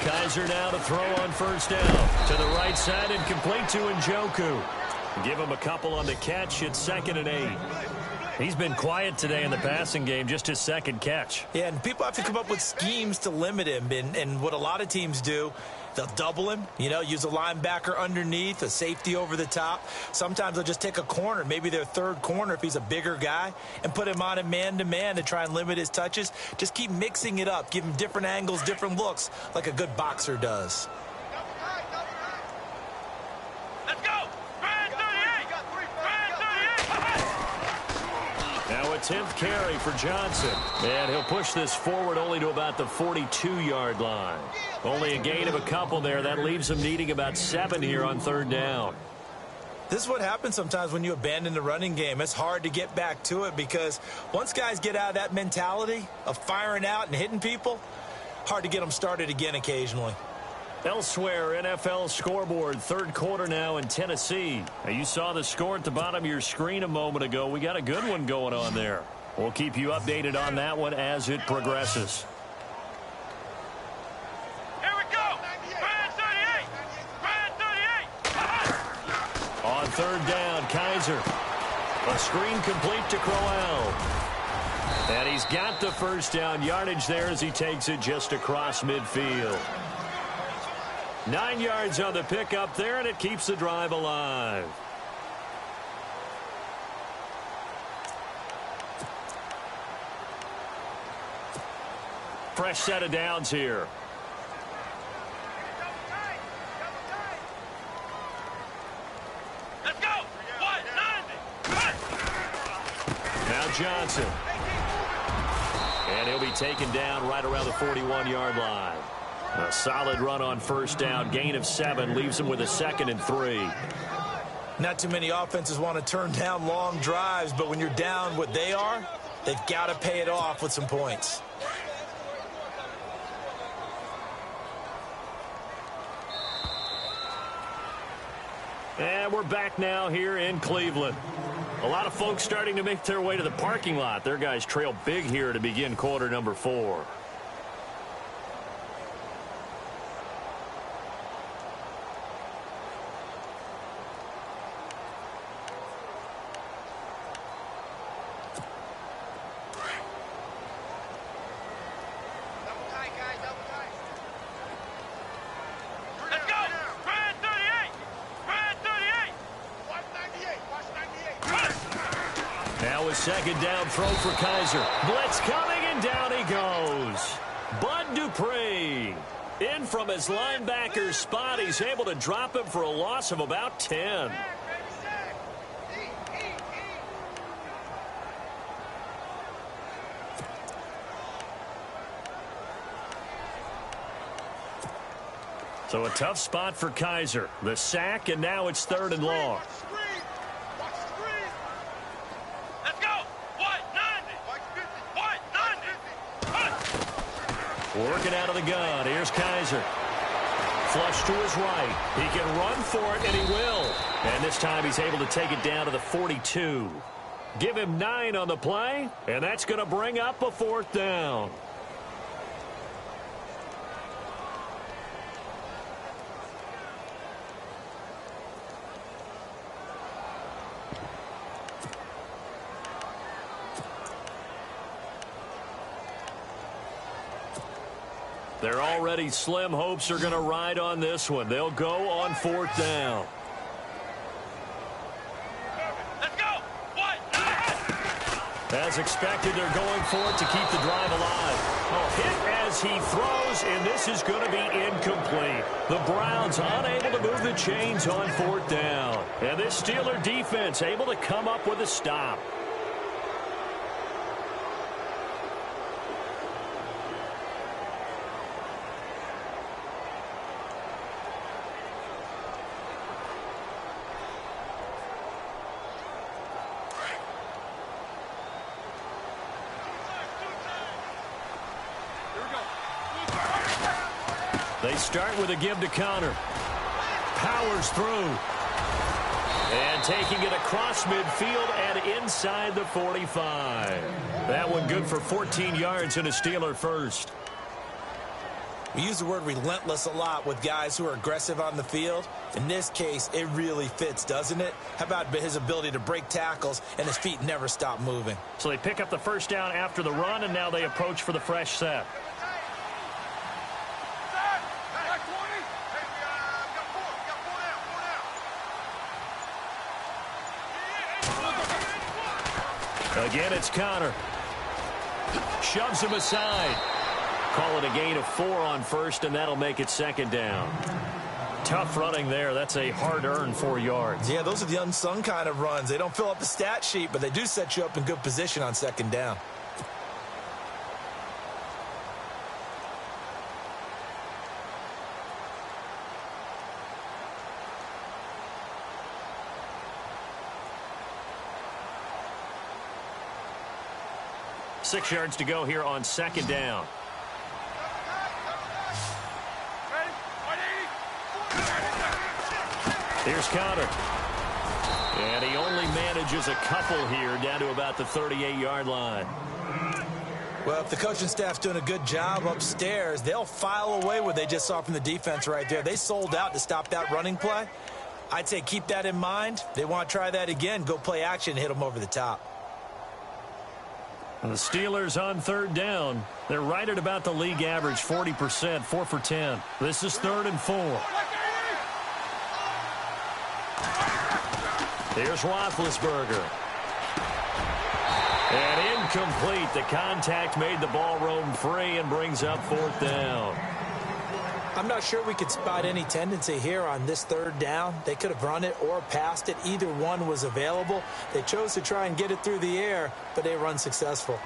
Kaiser now to throw on 1st down. To the right side and complete to Njoku. Give him a couple on the catch. It's 2nd and 8. He's been quiet today in the passing game, just his 2nd catch. Yeah, and people have to come up with schemes to limit him. And what a lot of teams do, they'll double him, use a linebacker underneath, a safety over the top. Sometimes they'll just take a corner, maybe their 3rd corner if he's a bigger guy, and put him on a man-to-man to try and limit his touches. Just keep mixing it up. Give him different angles, different looks, like a good boxer does. Let's go! Brand 38! Brand 38! Now a 10th carry for Johnson. And he'll push this forward only to about the 42-yard line. Only a gain of a couple there. That leaves him needing about 7 here on 3rd down. This is what happens sometimes when you abandon the running game. It's hard to get back to it because once guys get out of that mentality of firing out and hitting people, hard to get them started again occasionally. Elsewhere, NFL scoreboard, 3rd quarter now in Tennessee. Now, you saw the score at the bottom of your screen a moment ago. We got a good one going on there. We'll keep you updated on that one as it progresses. Here we go! Brand 38! Brand 38! On 3rd down, Kaiser. A screen complete to Crowell. And he's got the 1st down yardage there as he takes it just across midfield. 9 yards on the pickup there, and it keeps the drive alive. Fresh set of downs here. Let's go! 190! Now Johnson. And he'll be taken down right around the 41-yard line. A solid run on 1st down. Gain of 7 leaves him with a 2nd and 3. Not too many offenses want to turn down long drives, but when you're down what they are, they've got to pay it off with some points. And we're back now here in Cleveland. A lot of folks starting to make their way to the parking lot. Their guys trail big here to begin quarter number 4. Now a second down throw for Kaiser. Blitz coming, and down he goes. Bud Dupree. In from his linebacker's spot. He's able to drop him for a loss of about 10. So a tough spot for Kaiser. The sack, and now it's 3rd and long. Let's go. What? 90. What? 90. Working out of the gun. Here's Kaiser. Flush to his right. He can run for it, and he will. And this time he's able to take it down to the 42. Give him 9 on the play, and that's going to bring up a 4th down. Their already slim hopes are going to ride on this one. They'll go on 4th down. Let's go. What? 90. As expected, they're going for it to keep the drive alive. Oh, hit as he throws, and this is going to be incomplete. The Browns unable to move the chains on 4th down. And this Steeler defense able to come up with a stop. They start with a give to Connor. Powers through. And taking it across midfield and inside the 45. That one good for 14 yards and a Steeler first. We use the word relentless a lot with guys who are aggressive on the field. In this case, it really fits, doesn't it? How about his ability to break tackles and his feet never stop moving? So they pick up the first down after the run, and now they approach for the fresh set. Again, it's Connor. Shoves him aside. Call it a gain of 4 on first, and that'll make it 2nd down. Tough running there. That's a hard-earned 4 yards. Yeah, those are the unsung kind of runs. They don't fill up the stat sheet, but they do set you up in good position on 2nd down. Six yards to go here on 2nd down. Here's Connor. And he only manages a couple here down to about the 38-yard line. Well, if the coaching staff's doing a good job upstairs, they'll file away what they just saw from the defense right there. They sold out to stop that running play. I'd say keep that in mind. They want to try that again. Go play action and hit them over the top. The Steelers on 3rd down. They're right at about the league average, 40%, 4 for 10. This is 3rd and 4. Here's Roethlisberger. And incomplete. The contact made the ball roam free and brings up 4th down. I'm not sure we could spot any tendency here on this 3rd down. They could have run it or passed it. Either one was available. They chose to try and get it through the air, but they were unsuccessful.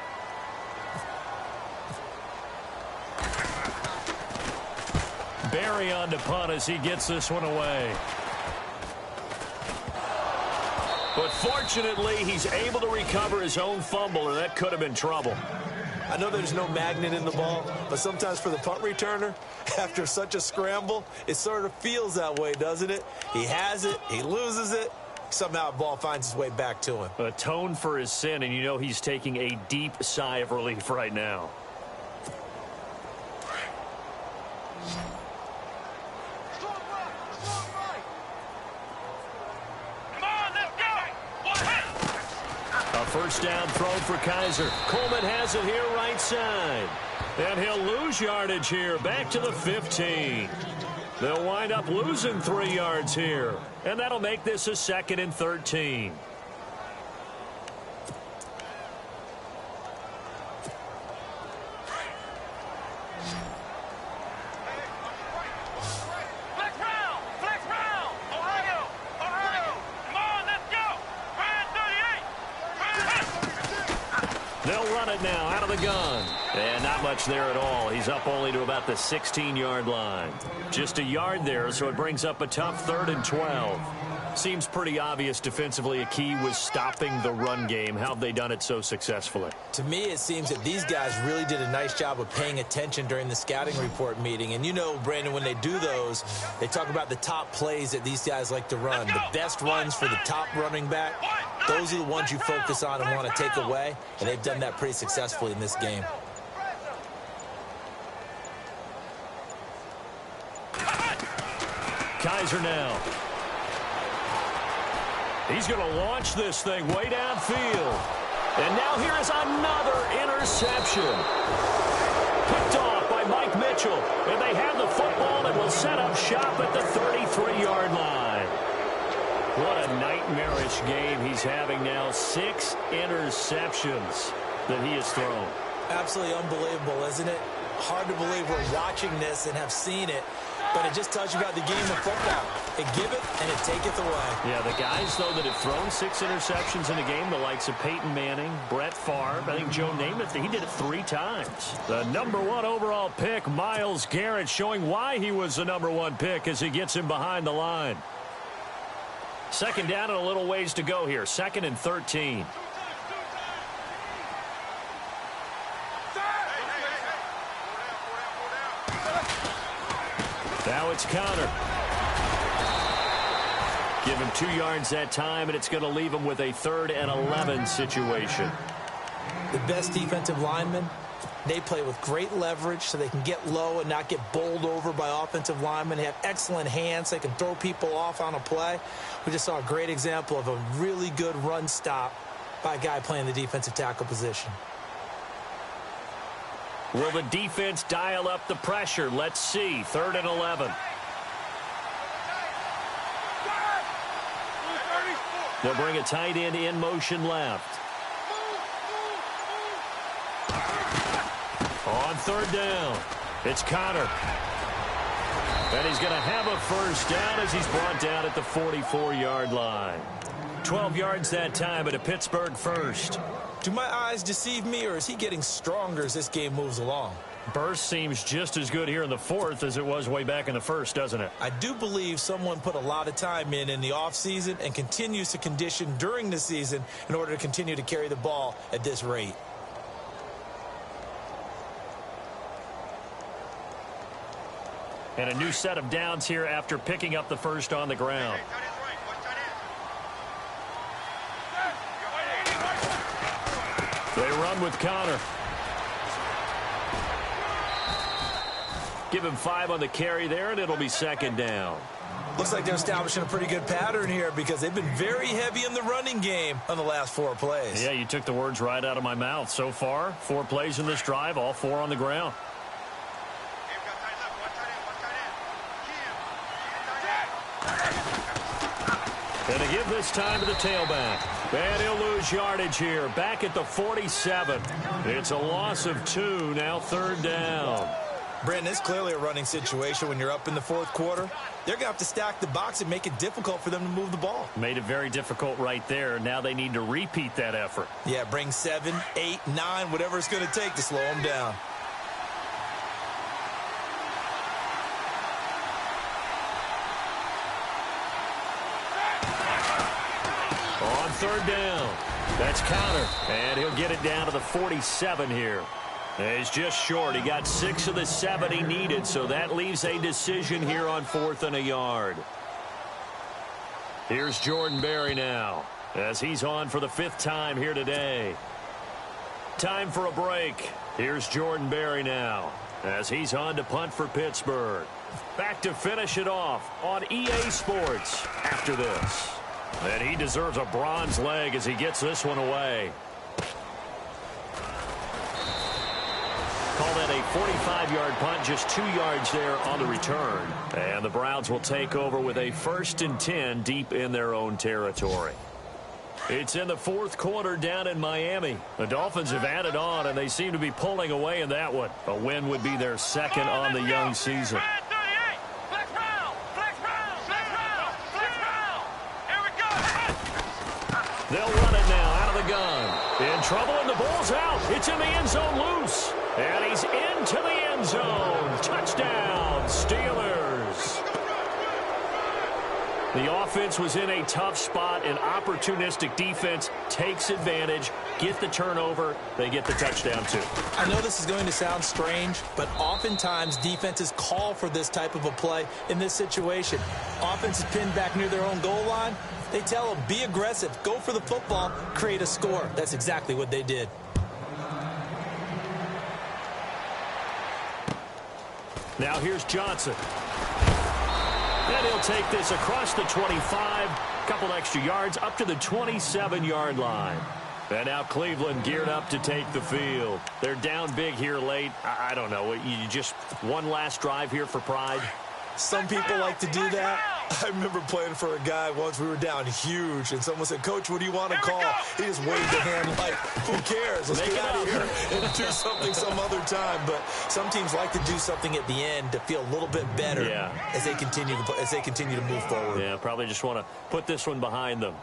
Barry on to punt as he gets this one away. But fortunately, he's able to recover his own fumble, or that could have been trouble. I know there's no magnet in the ball, but sometimes for the punt returner, after such a scramble, it sort of feels that way, doesn't it? He has it, he loses it, somehow the ball finds its way back to him. Atone for his sin, and you know he's taking a deep sigh of relief right now. First down throw for Kaiser. Coleman has it here right side. And he'll lose yardage here. Back to the 15. They'll wind up losing 3 yards here. And that'll make this a 2nd and 13. They'll run it now out of the gun. And not much there at all. He's up only to about the 16-yard line. Just a yard there, so it brings up a tough 3rd and 12. Seems pretty obvious defensively a key was stopping the run game. How have they done it so successfully? To me, it seems that these guys really did a nice job of paying attention during the scouting report meeting. And you know, Brandon, when they do those, they talk about the top plays that these guys like to run. The best runs for the top running back, those are the ones you focus on and want to take away. And they've done that pretty successfully in this game. Kaiser now. He's going to launch this thing way downfield. And now here is another interception. Picked off by Mike Mitchell. And they have the football and will set up shop at the 33-yard line. What a nightmarish game he's having now. 6 interceptions that he has thrown. Absolutely unbelievable, isn't it? Hard to believe we're watching this and have seen it. But it just tells you about the game of football. It give it and it taketh away. Yeah, the guys, though, that have thrown 6 interceptions in a game, the likes of Peyton Manning, Brett Favre, I think Joe Namath, he did it 3 times. The #1 overall pick, Myles Garrett, showing why he was the #1 pick as he gets him behind the line. 2nd down and a little ways to go here. 2nd and 13. Now it's Connor. Give him 2 yards that time, and it's going to leave him with a 3rd and 11 situation. The best defensive linemen, they play with great leverage so they can get low and not get bowled over by offensive linemen. They have excellent hands. They can throw people off on a play. We just saw a great example of a really good run stop by a guy playing the defensive tackle position. Will the defense dial up the pressure? Let's see. 3rd and 11. They'll bring a tight end in motion left. On 3rd down, it's Connor. And he's going to have a 1st down as he's brought down at the 44-yard line. 12 yards that time at a Pittsburgh 1st. Do my eyes deceive me, or is he getting stronger as this game moves along? Burst seems just as good here in the 4th as it was way back in the 1st, doesn't it? I do believe someone put a lot of time in the offseason and continues to condition during the season in order to continue to carry the ball at this rate. And a new set of downs here after picking up the 1st on the ground. They run with Connor. Give him 5 on the carry there, and it'll be 2nd down. Looks like they're establishing a pretty good pattern here because they've been very heavy in the running game on the last 4 plays. Yeah, you took the words right out of my mouth. So far, 4 plays in this drive, all 4 on the ground. And to give this time to the tailback. And he'll lose yardage here. Back at the 47. It's a loss of 2. Now 3rd down. Brandon, it's clearly a running situation when you're up in the 4th quarter. They're going to have to stack the box and make it difficult for them to move the ball. Made it very difficult right there. Now they need to repeat that effort. Yeah, bring 7, 8, 9, whatever it's going to take to slow them down. On 3rd down, that's Connor, and he'll get it down to the 47 here. He's just short. He got 6 of the 7 he needed, so that leaves a decision here on 4th and a yard. Here's Jordan Berry now, as he's on for the 5th time here today. Time for a break. Here's Jordan Berry now, as he's on to punt for Pittsburgh. Back to finish it off on EA Sports after this. And he deserves a bronze leg as he gets this one away. Call that a 45-yard punt, just 2 yards there on the return. And the Browns will take over with a 1st and 10 deep in their own territory. It's in the 4th quarter down in Miami. The Dolphins have added on, and they seem to be pulling away in that one. A win would be their 2nd on the young season. They'll run it now out of the gun. In trouble, and the ball's out. It's in the end zone loose. And he's into the end zone. Touchdown, Steelers. The offense was in a tough spot. An opportunistic defense takes advantage, get the turnover, they get the touchdown too. I know this is going to sound strange, but oftentimes defenses call for this type of a play in this situation. Offense is pinned back near their own goal line. They tell them, be aggressive, go for the football, create a score. That's exactly what they did. Now here's Johnson. And he'll take this across the 25, couple extra yards up to the 27-yard line. And now Cleveland geared up to take the field. They're down big here late. I don't know. You just one last drive here for pride? Some people like to do that. I remember playing for a guy once. We were down huge, and someone said, "Coach, what do you want to call?" He just waved the hand like, who cares? Let's get out of here and do something some other time. But some teams like to do something at the end to feel a little bit better as they continue to move forward. Yeah, probably just want to put this one behind them.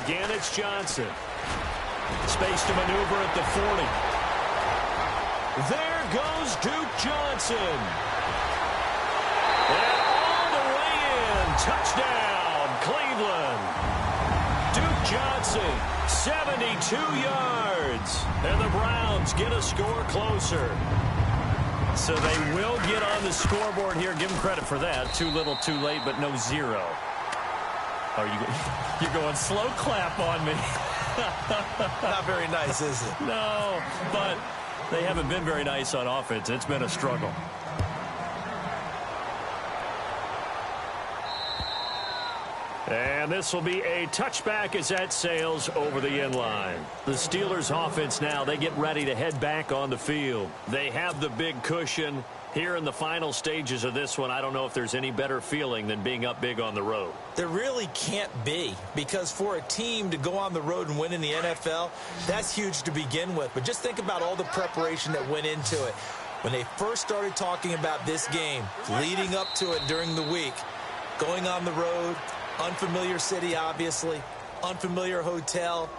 Again, it's Johnson. Space to maneuver at the 40. There goes Duke Johnson. And all the way in. Touchdown, Cleveland. Duke Johnson, 72 yards. And the Browns get a score closer. So they will get on the scoreboard here. Give them credit for that. Too little, too late, but no zero. You're going slow clap on me. Not very nice, is it? No, but they haven't been very nice on offense. It's been a struggle. And this will be a touchback as that sails over the end line. The Steelers offense now, they get ready to head back on the field. They have the big cushion. Here in the final stages of this one, I don't know if there's any better feeling than being up big on the road. There really can't be, because for a team to go on the road and win in the NFL, that's huge to begin with. But just think about all the preparation that went into it. When they first started talking about this game, leading up to it during the week, going on the road, unfamiliar city, obviously, unfamiliar hotel.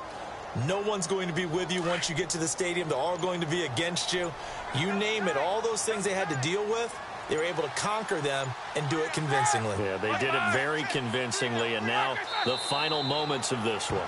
No one's going to be with you once you get to the stadium. They're all going to be against you. You name it, all those things they had to deal with, they were able to conquer them and do it convincingly. Yeah, they did it very convincingly, and now the final moments of this one.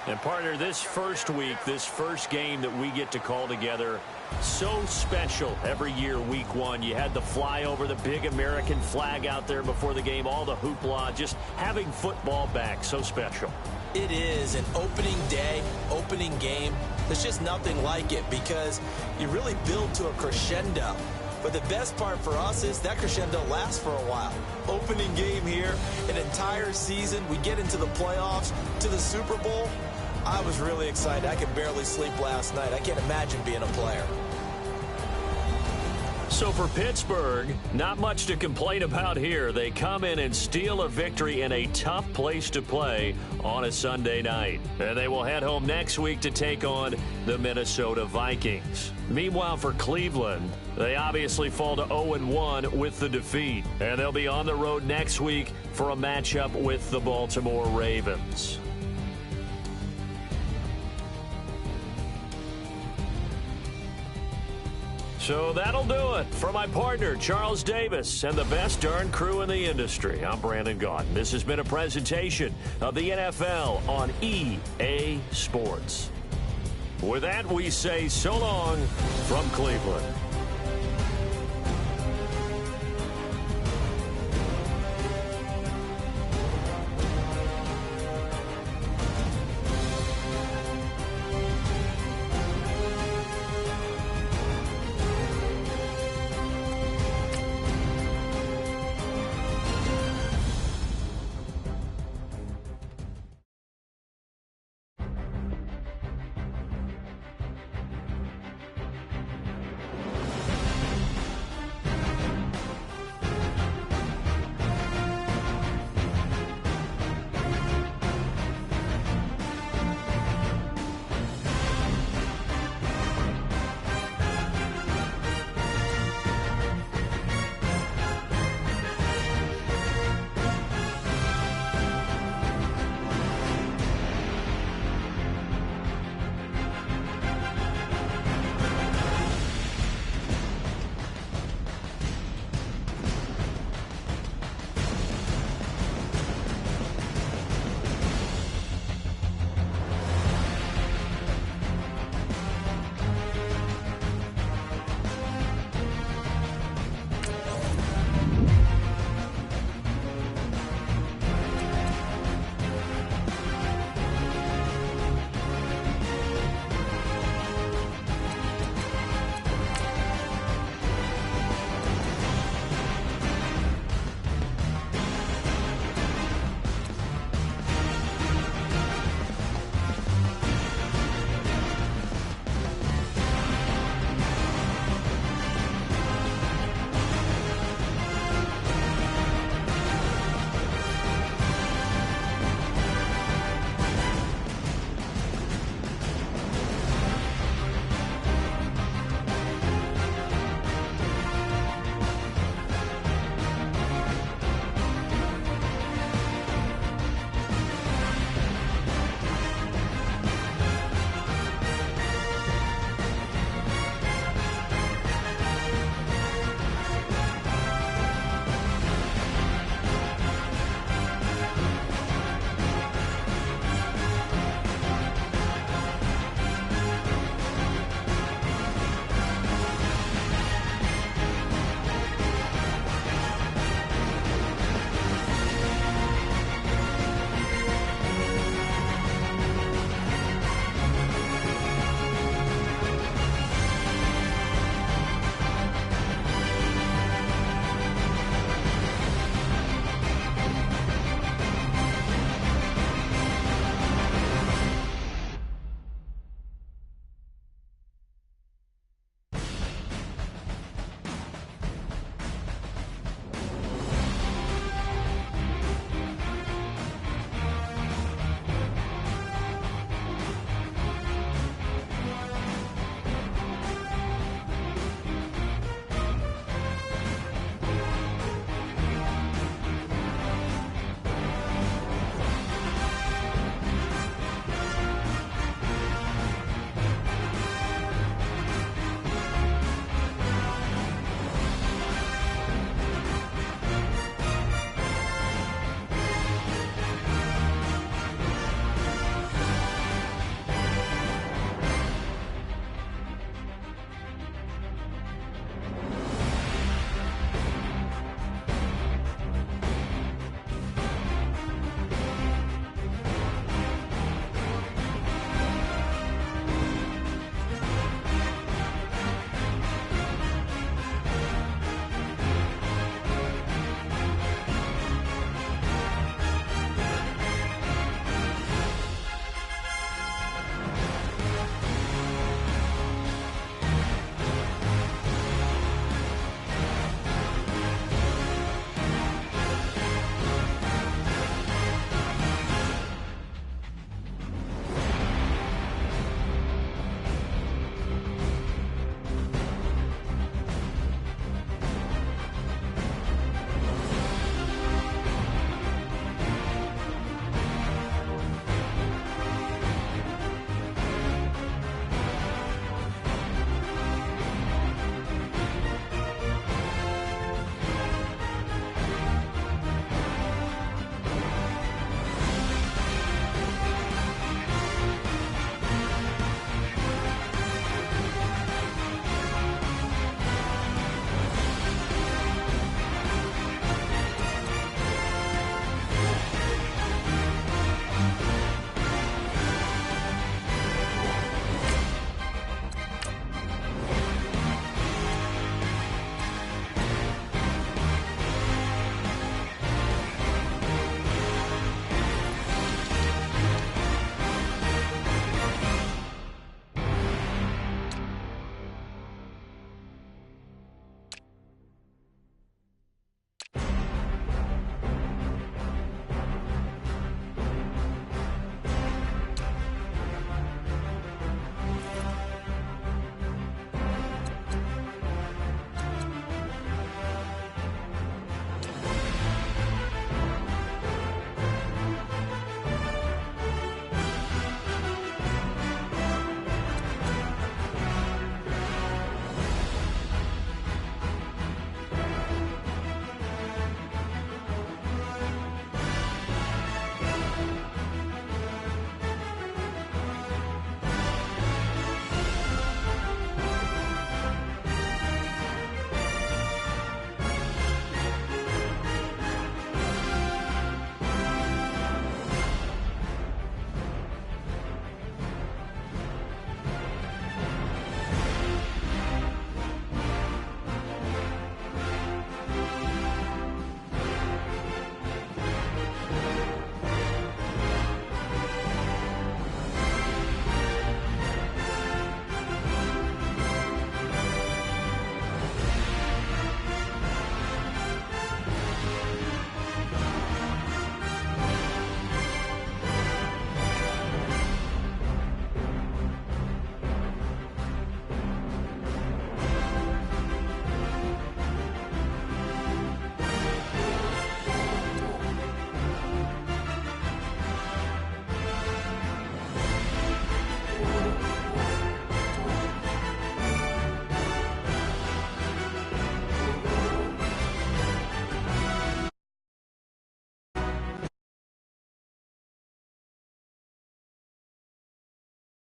And partner, this first week, this first game that we get to call together, so special every year, week one. You had the flyover, the big American flag out there before the game, all the hoopla, just having football back, so special. It is an opening day, opening game. There's just nothing like it because you really build to a crescendo. But the best part for us is that crescendo lasts for a while. Opening game here, an entire season. We get into the playoffs, to the Super Bowl. I was really excited. I could barely sleep last night. I can't imagine being a player. So for Pittsburgh, not much to complain about here. They come in and steal a victory in a tough place to play on a Sunday night. And they will head home next week to take on the Minnesota Vikings. Meanwhile, for Cleveland, they obviously fall to 0-1 with the defeat. And they'll be on the road next week for a matchup with the Baltimore Ravens. So that'll do it. For my partner, Charles Davis, and the best darn crew in the industry, I'm Brandon Gaudin. This has been a presentation of the NFL on EA Sports. With that, we say so long from Cleveland.